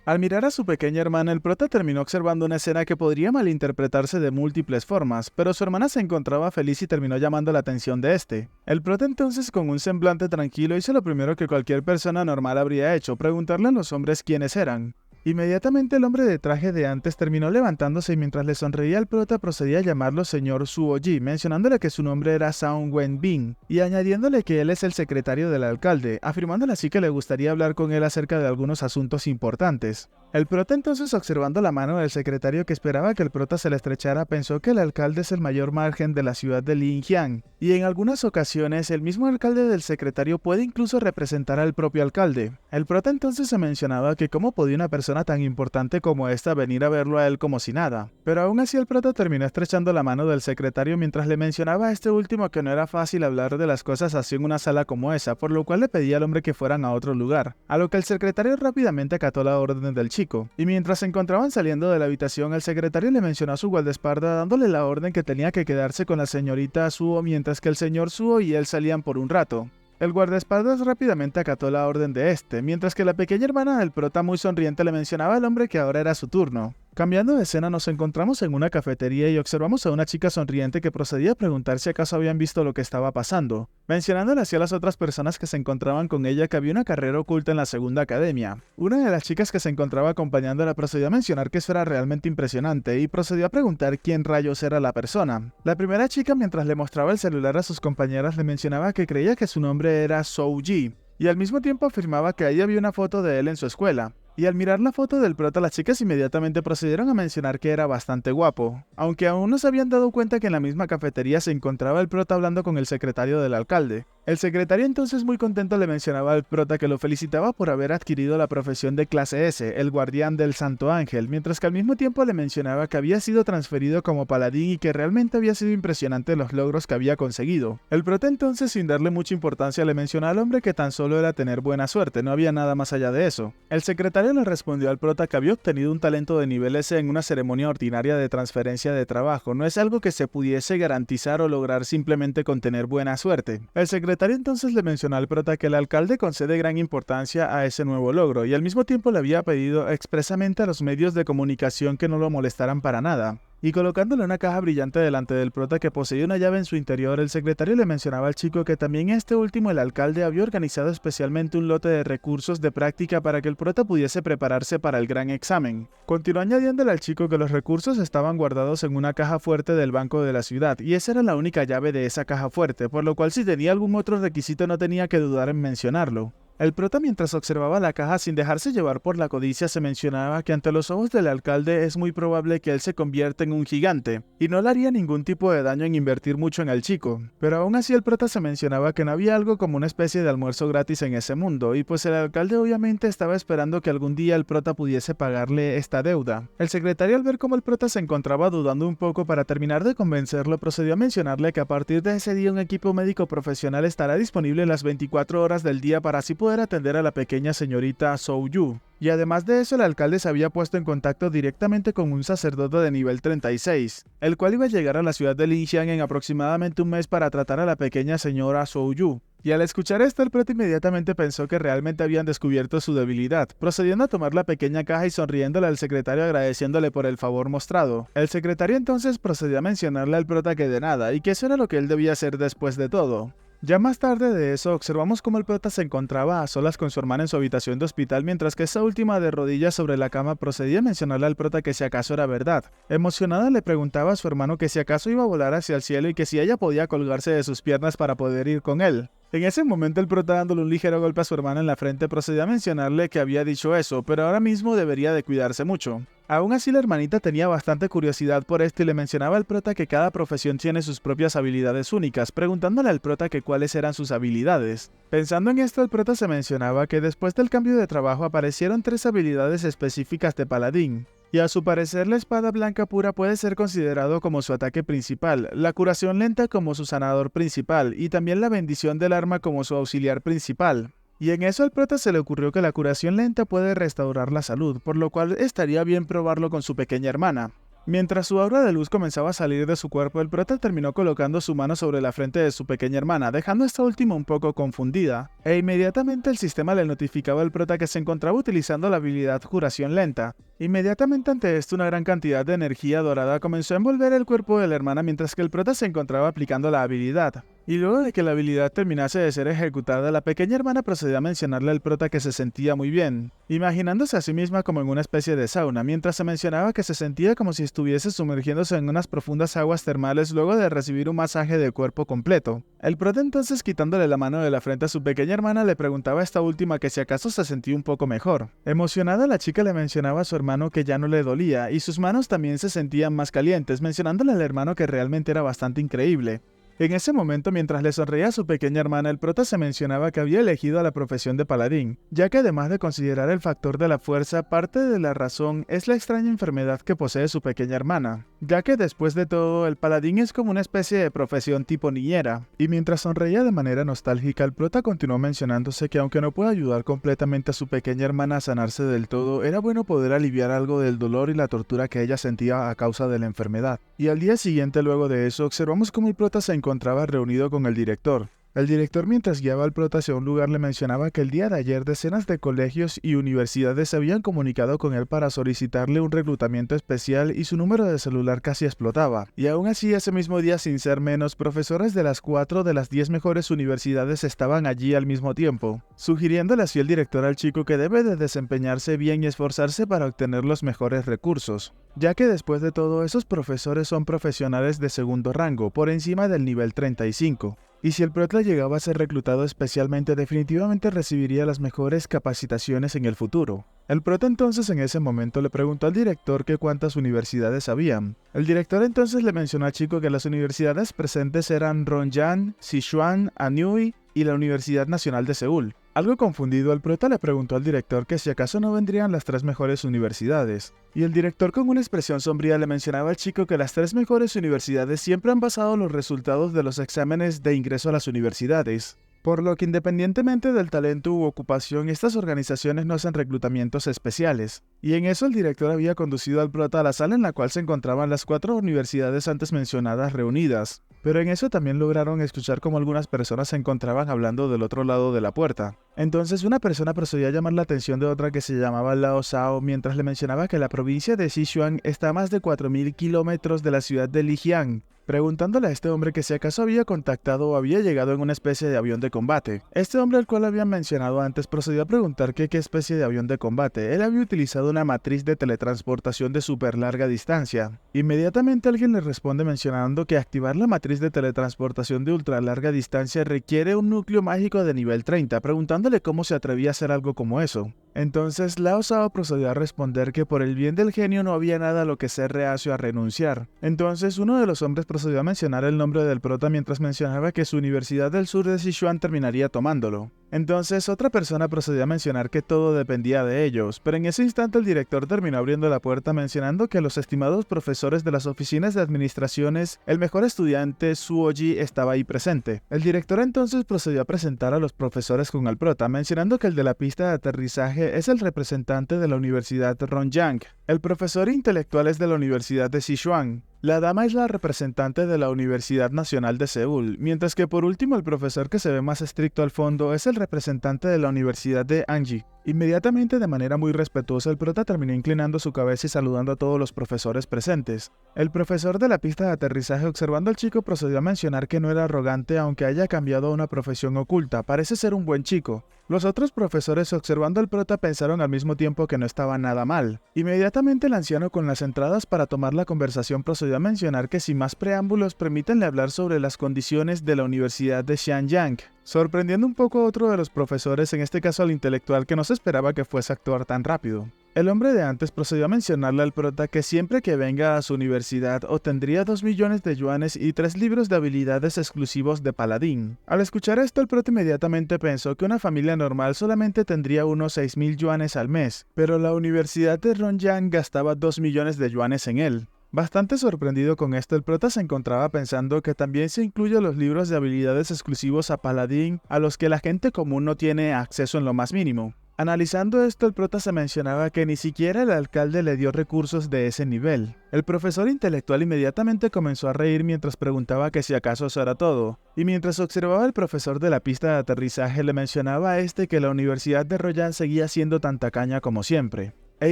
Speaker 1: Al mirar a su pequeña hermana, el prota terminó observando una escena que podría malinterpretarse de múltiples formas, pero su hermana se encontraba feliz y terminó llamando la atención de este. El prota entonces, con un semblante tranquilo, hizo lo primero que cualquier persona normal habría hecho, preguntarle a los hombres quiénes eran. Inmediatamente el hombre de traje de antes terminó levantándose y mientras le sonreía al prota procedía a llamarlo señor Suoji, mencionándole que su nombre era Song Wenbin y añadiéndole que él es el secretario del alcalde, afirmándole así que le gustaría hablar con él acerca de algunos asuntos importantes. El prota entonces, observando la mano del secretario que esperaba que el prota se le estrechara, pensó que el alcalde es el mayor margen de la ciudad de Linjiang, y en algunas ocasiones el mismo alcalde del secretario puede incluso representar al propio alcalde. El prota entonces se mencionaba que cómo podía una persona tan importante como esta venir a verlo a él como si nada, pero aún así el prota terminó estrechando la mano del secretario mientras le mencionaba a este último que no era fácil hablar de las cosas así en una sala como esa, por lo cual le pedía al hombre que fueran a otro lugar, a lo que el secretario rápidamente acató la orden del chico. Y mientras se encontraban saliendo de la habitación, el secretario le mencionó a su guardaespaldas dándole la orden que tenía que quedarse con la señorita Suo mientras que el señor Suo y él salían por un rato. El guardaespaldas rápidamente acató la orden de este, mientras que la pequeña hermana del prota muy sonriente le mencionaba al hombre que ahora era su turno. Cambiando de escena, nos encontramos en una cafetería y observamos a una chica sonriente que procedía a preguntar si acaso habían visto lo que estaba pasando, mencionándole así a las otras personas que se encontraban con ella que había una carrera oculta en la segunda academia. Una de las chicas que se encontraba acompañándola procedió a mencionar que eso era realmente impresionante y procedió a preguntar quién rayos era la persona. La primera chica, mientras le mostraba el celular a sus compañeras, le mencionaba que creía que su nombre era Sou-Ji, y al mismo tiempo afirmaba que ahí había una foto de él en su escuela. Y al mirar la foto del prota, las chicas inmediatamente procedieron a mencionar que era bastante guapo, aunque aún no se habían dado cuenta que en la misma cafetería se encontraba el prota hablando con el secretario del alcalde. El secretario entonces muy contento le mencionaba al prota que lo felicitaba por haber adquirido la profesión de clase S, el guardián del Santo Ángel, mientras que al mismo tiempo le mencionaba que había sido transferido como paladín y que realmente había sido impresionante los logros que había conseguido. El prota entonces, sin darle mucha importancia, le mencionó al hombre que tan solo era tener buena suerte, no había nada más allá de eso. El secretario le respondió al prota que había obtenido un talento de nivel S en una ceremonia ordinaria de transferencia de trabajo, no es algo que se pudiese garantizar o lograr simplemente con tener buena suerte. El secretario entonces le mencionó al prota que el alcalde concede gran importancia a ese nuevo logro y al mismo tiempo le había pedido expresamente a los medios de comunicación que no lo molestaran para nada. Y colocándole una caja brillante delante del prota que poseía una llave en su interior, el secretario le mencionaba al chico que también este último, el alcalde, había organizado especialmente un lote de recursos de práctica para que el prota pudiese prepararse para el gran examen. Continuó añadiéndole al chico que los recursos estaban guardados en una caja fuerte del banco de la ciudad, y esa era la única llave de esa caja fuerte, por lo cual si tenía algún otro requisito no tenía que dudar en mencionarlo. El prota, mientras observaba la caja sin dejarse llevar por la codicia, se mencionaba que ante los ojos del alcalde es muy probable que él se convierta en un gigante, y no le haría ningún tipo de daño en invertir mucho en el chico. Pero aún así el prota se mencionaba que no había algo como una especie de almuerzo gratis en ese mundo, y pues el alcalde obviamente estaba esperando que algún día el prota pudiese pagarle esta deuda. El secretario, al ver cómo el prota se encontraba dudando un poco, para terminar de convencerlo, procedió a mencionarle que a partir de ese día un equipo médico profesional estará disponible las 24 horas del día para así poder atender a la pequeña señorita Sou-Yu. Y además de eso, el alcalde se había puesto en contacto directamente con un sacerdote de nivel 36, el cual iba a llegar a la ciudad de Linxiang en aproximadamente un mes para tratar a la pequeña señora Sou-Yu. Y al escuchar esto, el prota inmediatamente pensó que realmente habían descubierto su debilidad, procediendo a tomar la pequeña caja y sonriéndole al secretario agradeciéndole por el favor mostrado. El secretario entonces procedió a mencionarle al prota que de nada, y que eso era lo que él debía hacer después de todo. Ya más tarde de eso, observamos cómo el prota se encontraba a solas con su hermana en su habitación de hospital, mientras que esa última, de rodillas sobre la cama, procedía a mencionarle al prota que si acaso era verdad. Emocionada, le preguntaba a su hermano que si acaso iba a volar hacia el cielo y que si ella podía colgarse de sus piernas para poder ir con él. En ese momento, el prota, dándole un ligero golpe a su hermana en la frente, procedió a mencionarle que había dicho eso, pero ahora mismo debería de cuidarse mucho. Aún así, la hermanita tenía bastante curiosidad por esto y le mencionaba al prota que cada profesión tiene sus propias habilidades únicas, preguntándole al prota que cuáles eran sus habilidades. Pensando en esto, el prota se mencionaba que después del cambio de trabajo aparecieron 3 habilidades específicas de paladín. Y a su parecer, la espada blanca pura puede ser considerado como su ataque principal, la curación lenta como su sanador principal y también la bendición del arma como su auxiliar principal. Y en eso al prota se le ocurrió que la curación lenta puede restaurar la salud, por lo cual estaría bien probarlo con su pequeña hermana. Mientras su aura de luz comenzaba a salir de su cuerpo, el prota terminó colocando su mano sobre la frente de su pequeña hermana, dejando a esta última un poco confundida, e inmediatamente el sistema le notificaba al prota que se encontraba utilizando la habilidad curación lenta. Inmediatamente ante esto, una gran cantidad de energía dorada comenzó a envolver el cuerpo de la hermana mientras que el prota se encontraba aplicando la habilidad. Y luego de que la habilidad terminase de ser ejecutada, la pequeña hermana procedió a mencionarle al prota que se sentía muy bien, imaginándose a sí misma como en una especie de sauna, mientras se mencionaba que se sentía como si estuviese sumergiéndose en unas profundas aguas termales luego de recibir un masaje de cuerpo completo. El prota entonces, quitándole la mano de la frente a su pequeña hermana, le preguntaba a esta última que si acaso se sentía un poco mejor. Emocionada, la chica le mencionaba a su hermano que ya no le dolía, y sus manos también se sentían más calientes, mencionándole al hermano que realmente era bastante increíble. En ese momento, mientras le sonreía a su pequeña hermana, el prota se mencionaba que había elegido a la profesión de paladín, ya que además de considerar el factor de la fuerza, parte de la razón es la extraña enfermedad que posee su pequeña hermana, ya que después de todo, el paladín es como una especie de profesión tipo niñera. Y mientras sonreía de manera nostálgica, el prota continuó mencionándose que aunque no puede ayudar completamente a su pequeña hermana a sanarse del todo, era bueno poder aliviar algo del dolor y la tortura que ella sentía a causa de la enfermedad. Y al día siguiente, luego de eso, observamos cómo el prota se encontraba reunido con el director. El director, mientras guiaba al prota hacia un lugar, le mencionaba que el día de ayer decenas de colegios y universidades se habían comunicado con él para solicitarle un reclutamiento especial y su número de celular casi explotaba. Y aún así, ese mismo día, sin ser menos, profesores de las 4 de las 10 mejores universidades estaban allí al mismo tiempo, sugiriéndole así el director al chico que debe de desempeñarse bien y esforzarse para obtener los mejores recursos, ya que después de todo esos profesores son profesionales de segundo rango, por encima del nivel 35. Y si el prota llegaba a ser reclutado especialmente, definitivamente recibiría las mejores capacitaciones en el futuro. El prota entonces en ese momento le preguntó al director que cuántas universidades habían. El director entonces le mencionó al chico que las universidades presentes eran Rongyang, Sichuan, Anhui y la Universidad Nacional de Seúl. Algo confundido, el prota le preguntó al director que si acaso no vendrían las 3 mejores universidades. Y el director, con una expresión sombría, le mencionaba al chico que las 3 mejores universidades siempre han basado los resultados de los exámenes de ingreso a las universidades, por lo que independientemente del talento u ocupación, estas organizaciones no hacen reclutamientos especiales. Y en eso el director había conducido al prota a la sala en la cual se encontraban las 4 universidades antes mencionadas reunidas. Pero en eso también lograron escuchar cómo algunas personas se encontraban hablando del otro lado de la puerta. Entonces una persona procedió a llamar la atención de otra que se llamaba Lao Sao mientras le mencionaba que la provincia de Sichuan está a más de 4000 kilómetros de la ciudad de Lijiang, preguntándole a este hombre que si acaso había contactado o había llegado en una especie de avión de combate. Este hombre, al cual habían mencionado antes, procedió a preguntar que qué especie de avión de combate. Él había utilizado una matriz de teletransportación de super larga distancia. Inmediatamente alguien le responde mencionando que activar la matriz de teletransportación de ultra larga distancia requiere un núcleo mágico de nivel 30, preguntándole cómo se atrevía a hacer algo como eso. Entonces Lao Zhao procedió a responder que por el bien del genio no había nada a lo que ser reacio a renunciar. Entonces uno de los hombres procedió a mencionar el nombre del prota mientras mencionaba que su Universidad del Sur de Sichuan terminaría tomándolo. Entonces otra persona procedió a mencionar que todo dependía de ellos, pero en ese instante el director terminó abriendo la puerta mencionando que los estimados profesores de las oficinas de administraciones, el mejor estudiante Suoji estaba ahí presente. El director entonces procedió a presentar a los profesores con el prota, mencionando que el de la pista de aterrizaje es el representante de la Universidad Rongyang. El profesor intelectual es de la Universidad de Sichuan. La dama es la representante de la Universidad Nacional de Seúl, mientras que por último el profesor que se ve más estricto al fondo es el representante de la Universidad de Anji. Inmediatamente, de manera muy respetuosa, el prota terminó inclinando su cabeza y saludando a todos los profesores presentes. El profesor de la pista de aterrizaje, observando al chico, procedió a mencionar que no era arrogante aunque haya cambiado a una profesión oculta, parece ser un buen chico. Los otros profesores, observando al prota, pensaron al mismo tiempo que no estaba nada mal. Inmediatamente el anciano, con las entradas para tomar la conversación, procedió a mencionar que sin más preámbulos permítanle hablar sobre las condiciones de la Universidad de Xianyang, sorprendiendo un poco a otro de los profesores, en este caso al intelectual, que no se esperaba que fuese a actuar tan rápido. El hombre de antes procedió a mencionarle al prota que siempre que venga a su universidad obtendría 2 millones de yuanes y 3 libros de habilidades exclusivos de paladín. Al escuchar esto, el prota inmediatamente pensó que una familia normal solamente tendría unos 6.000 yuanes al mes, pero la Universidad de Rongyang gastaba 2 millones de yuanes en él. Bastante sorprendido con esto, el prota se encontraba pensando que también se incluyen los libros de habilidades exclusivos a paladín a los que la gente común no tiene acceso en lo más mínimo. Analizando esto, el prota se mencionaba que ni siquiera el alcalde le dio recursos de ese nivel. El profesor intelectual inmediatamente comenzó a reír mientras preguntaba que si acaso eso era todo, y mientras observaba al profesor de la pista de aterrizaje le mencionaba a este que la Universidad de Royan seguía siendo tan tacaña como siempre. E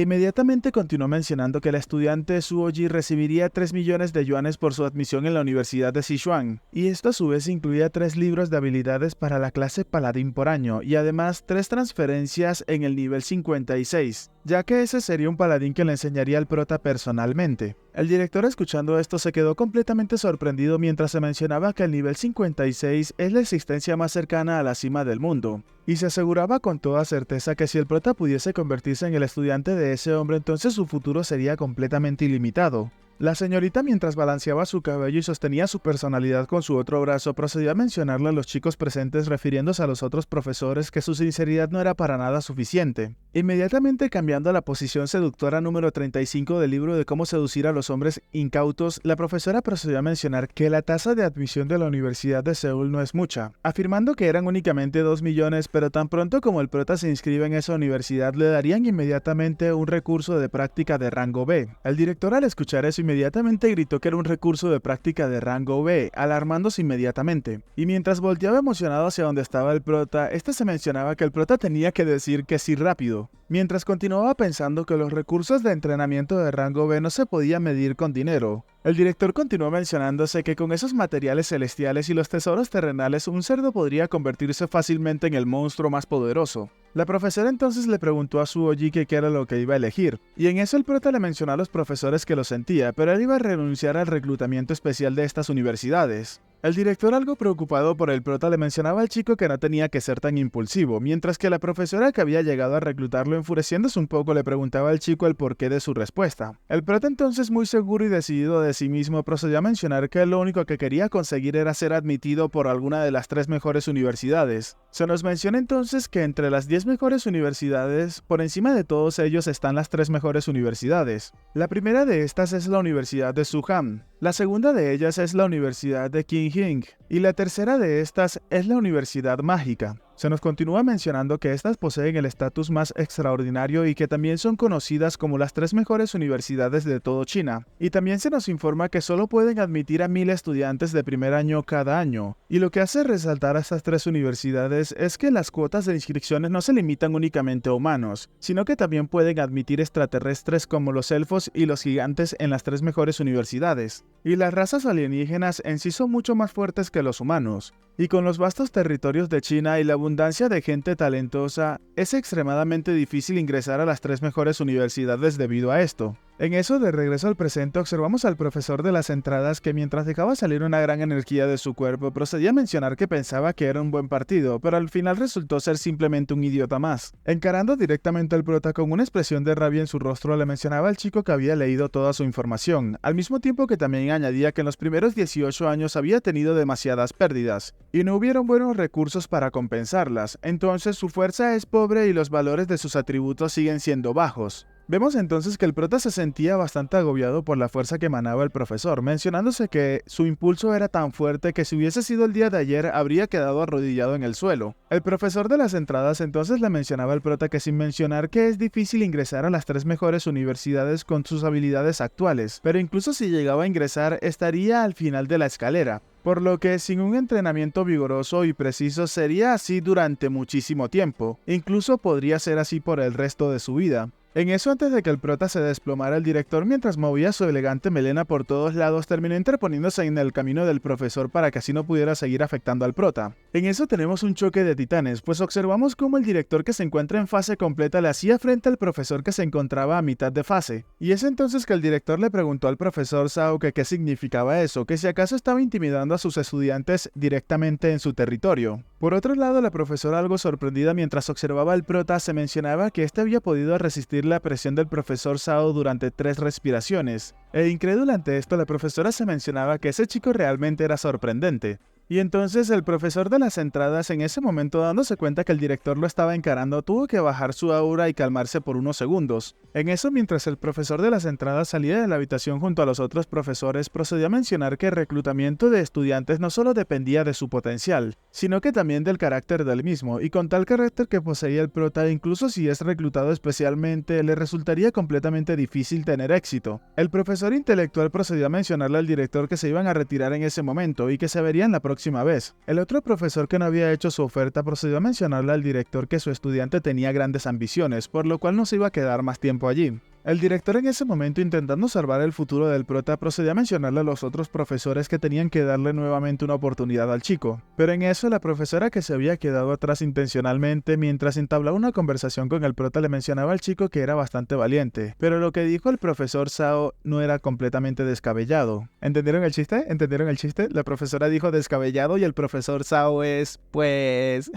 Speaker 1: inmediatamente continuó mencionando que la estudiante Suoji recibiría 3 millones de yuanes por su admisión en la Universidad de Sichuan, y esto a su vez incluía 3 libros de habilidades para la clase paladín por año, y además 3 transferencias en el nivel 56, ya que ese sería un paladín que le enseñaría al prota personalmente. El director, escuchando esto, se quedó completamente sorprendido mientras se mencionaba que el nivel 56 es la existencia más cercana a la cima del mundo, y se aseguraba con toda certeza que si el prota pudiese convertirse en el estudiante de ese hombre, entonces su futuro sería completamente ilimitado. La señorita, mientras balanceaba su cabello y sostenía su personalidad con su otro brazo, procedió a mencionarle a los chicos presentes, refiriéndose a los otros profesores, que su sinceridad no era para nada suficiente. Inmediatamente, cambiando a la posición seductora número 35 del libro de cómo seducir a los hombres incautos, la profesora procedió a mencionar que la tasa de admisión de la Universidad de Seúl no es mucha, afirmando que eran únicamente 2 millones, pero tan pronto como el prota se inscribe en esa universidad, le darían inmediatamente un recurso de práctica de rango B. El director, al escuchar eso, inmediatamente gritó que era un recurso de práctica de rango B, alarmándose inmediatamente. Y mientras volteaba emocionado hacia donde estaba el prota, este se mencionaba que el prota tenía que decir que sí rápido, mientras continuaba pensando que los recursos de entrenamiento de rango B no se podían medir con dinero. El director continuó mencionándose que con esos materiales celestiales y los tesoros terrenales, un cerdo podría convertirse fácilmente en el monstruo más poderoso. La profesora entonces le preguntó a Suoji que qué era lo que iba a elegir, y en eso el prota le mencionó a los profesores que lo sentía, pero él iba a renunciar al reclutamiento especial de estas universidades. El director, algo preocupado por el prota, le mencionaba al chico que no tenía que ser tan impulsivo, mientras que la profesora, que había llegado a reclutarlo enfureciéndose un poco, le preguntaba al chico el porqué de su respuesta. El prota, entonces muy seguro y decidido de sí mismo, procedió a mencionar que lo único que quería conseguir era ser admitido por alguna de las 3 mejores universidades. Se nos menciona entonces que entre las 10 mejores universidades, por encima de todos ellos están las 3 mejores universidades. La primera de estas es la Universidad de Suham, la segunda de ellas es la Universidad de Qinghing, y la tercera de estas es la Universidad Mágica. Se nos continúa mencionando que estas poseen el estatus más extraordinario y que también son conocidas como las 3 mejores universidades de todo China. Y también se nos informa que solo pueden admitir a 1000 estudiantes de primer año cada año. Y lo que hace resaltar a estas 3 universidades es que las cuotas de inscripciones no se limitan únicamente a humanos, sino que también pueden admitir extraterrestres como los elfos y los gigantes en las 3 mejores universidades. Y las razas alienígenas en sí son mucho más fuertes que los humanos. Y con los vastos territorios de China y la abundancia de gente talentosa, es extremadamente difícil ingresar a las 3 mejores universidades debido a esto. En eso, de regreso al presente, observamos al profesor de las entradas que mientras dejaba salir una gran energía de su cuerpo, procedía a mencionar que pensaba que era un buen partido, pero al final resultó ser simplemente un idiota más. Encarando directamente al prota con una expresión de rabia en su rostro, le mencionaba al chico que había leído toda su información, al mismo tiempo que también añadía que en los primeros 18 años había tenido demasiadas pérdidas, y no hubieron buenos recursos para compensarlas, entonces su fuerza es pobre y los valores de sus atributos siguen siendo bajos. Vemos entonces que el prota se sentía bastante agobiado por la fuerza que emanaba el profesor, mencionándose que su impulso era tan fuerte que si hubiese sido el día de ayer habría quedado arrodillado en el suelo. El profesor de las entradas entonces le mencionaba al prota que sin mencionar que es difícil ingresar a las 3 mejores universidades con sus habilidades actuales, pero incluso si llegaba a ingresar estaría al final de la escalera. Por lo que sin un entrenamiento vigoroso y preciso sería así durante muchísimo tiempo, incluso podría ser así por el resto de su vida. En eso, antes de que el prota se desplomara, el director, mientras movía su elegante melena por todos lados, terminó interponiéndose en el camino del profesor para que así no pudiera seguir afectando al prota. En eso tenemos un choque de titanes, pues observamos cómo el director, que se encuentra en fase completa, le hacía frente al profesor que se encontraba a mitad de fase. Y es entonces que el director le preguntó al profesor Zhao que qué significaba eso, que si acaso estaba intimidando a sus estudiantes directamente en su territorio. Por otro lado, la profesora, algo sorprendida mientras observaba al prota, se mencionaba que este había podido resistir la presión del profesor Zhao durante 3 respiraciones. E incrédula ante esto, la profesora se mencionaba que ese chico realmente era sorprendente. Y entonces el profesor de las entradas, en ese momento dándose cuenta que el director lo estaba encarando, tuvo que bajar su aura y calmarse por unos segundos. En eso, mientras el profesor de las entradas salía de la habitación junto a los otros profesores, procedió a mencionar que el reclutamiento de estudiantes no solo dependía de su potencial, sino que también del carácter del mismo, y con tal carácter que poseía el prota, incluso si es reclutado especialmente, le resultaría completamente difícil tener éxito. El profesor intelectual procedió a mencionarle al director que se iban a retirar en ese momento y que se verían la próxima vez. El otro profesor, que no había hecho su oferta, procedió a mencionarle al director que su estudiante tenía grandes ambiciones, por lo cual no se iba a quedar más tiempo allí. El director, en ese momento, intentando salvar el futuro del prota, procedió a mencionarle a los otros profesores que tenían que darle nuevamente una oportunidad al chico. Pero en eso, la profesora, que se había quedado atrás intencionalmente mientras entablaba una conversación con el prota, le mencionaba al chico que era bastante valiente. Pero lo que dijo el profesor Zhao no era completamente descabellado. ¿Entendieron el chiste? ¿Entendieron el chiste? La profesora dijo descabellado y el profesor Zhao es... pues...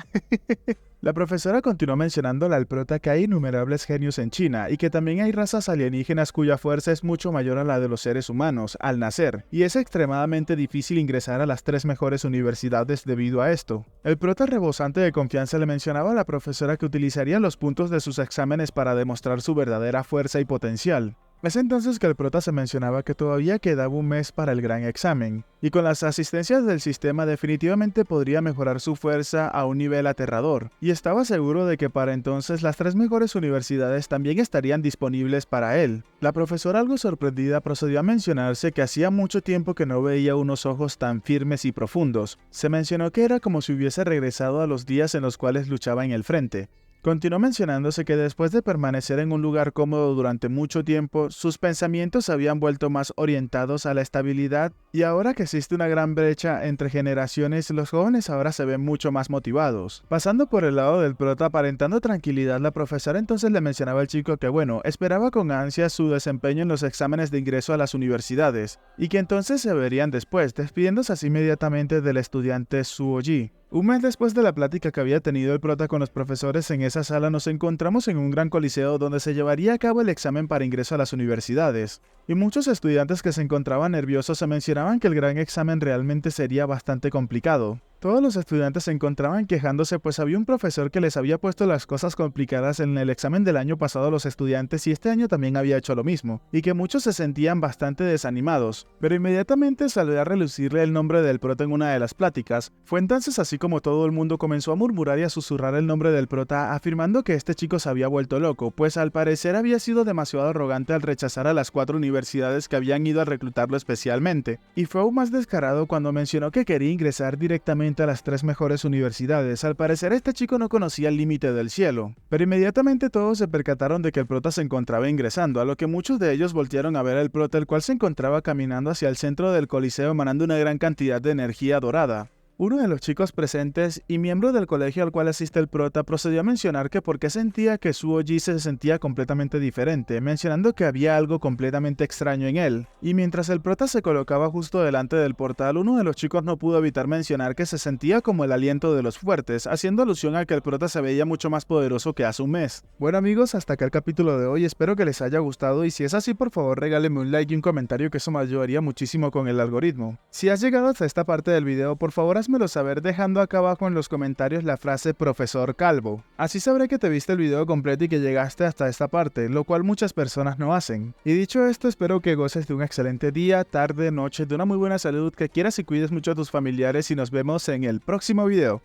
Speaker 1: La profesora continuó mencionándole al prota que hay innumerables genios en China y que también hay razas alienígenas cuya fuerza es mucho mayor a la de los seres humanos al nacer, y es extremadamente difícil ingresar a las 3 mejores universidades debido a esto. El prota, rebosante de confianza, le mencionaba a la profesora que utilizaría los puntos de sus exámenes para demostrar su verdadera fuerza y potencial. Es entonces que el prota se mencionaba que todavía quedaba un mes para el gran examen, y con las asistencias del sistema definitivamente podría mejorar su fuerza a un nivel aterrador, y estaba seguro de que para entonces las 3 mejores universidades también estarían disponibles para él. La profesora, algo sorprendida, procedió a mencionarse que hacía mucho tiempo que no veía unos ojos tan firmes y profundos. Se mencionó que era como si hubiese regresado a los días en los cuales luchaba en el frente. Continuó mencionándose que después de permanecer en un lugar cómodo durante mucho tiempo, sus pensamientos se habían vuelto más orientados a la estabilidad, y ahora que existe una gran brecha entre generaciones, los jóvenes ahora se ven mucho más motivados. Pasando por el lado del prota, aparentando tranquilidad, la profesora entonces le mencionaba al chico que esperaba con ansia su desempeño en los exámenes de ingreso a las universidades, y que entonces se verían después, despidiéndose así inmediatamente del estudiante Suoji. Un mes después de la plática que había tenido el prota con los profesores en esa sala, nos encontramos en un gran coliseo donde se llevaría a cabo el examen para ingreso a las universidades. Y muchos estudiantes que se encontraban nerviosos se mencionaban que el gran examen realmente sería bastante complicado. Todos los estudiantes se encontraban quejándose pues había un profesor que les había puesto las cosas complicadas en el examen del año pasado a los estudiantes y este año también había hecho lo mismo, y que muchos se sentían bastante desanimados. Pero inmediatamente salió a relucirle el nombre del prota en una de las pláticas. Fue entonces así como todo el mundo comenzó a murmurar y a susurrar el nombre del prota, afirmando que este chico se había vuelto loco, pues al parecer había sido demasiado arrogante al rechazar a las 4 universidades que habían ido a reclutarlo especialmente. Y fue aún más descarado cuando mencionó que quería ingresar directamente a las 3 mejores universidades. Al parecer este chico no conocía el límite del cielo. Pero inmediatamente todos se percataron de que el prota se encontraba ingresando, a lo que muchos de ellos voltearon a ver al prota, el cual se encontraba caminando hacia el centro del coliseo emanando una gran cantidad de energía dorada. Uno de los chicos presentes y miembro del colegio al cual asiste el prota procedió a mencionar que por qué sentía que su OG se sentía completamente diferente, mencionando que había algo completamente extraño en él. Y mientras el prota se colocaba justo delante del portal, uno de los chicos no pudo evitar mencionar que se sentía como el aliento de los fuertes, haciendo alusión a que el prota se veía mucho más poderoso que hace un mes. Bueno amigos, hasta acá el capítulo de hoy, espero que les haya gustado y si es así por favor regálenme un like y un comentario que eso me ayudaría muchísimo con el algoritmo. Si has llegado hasta esta parte del video, por favor házmelo saber dejando acá abajo en los comentarios la frase Profesor Calvo. Así sabré que te viste el video completo y que llegaste hasta esta parte, lo cual muchas personas no hacen. Y dicho esto, espero que goces de un excelente día, tarde, noche, de una muy buena salud, que quieras y cuides mucho a tus familiares y nos vemos en el próximo video.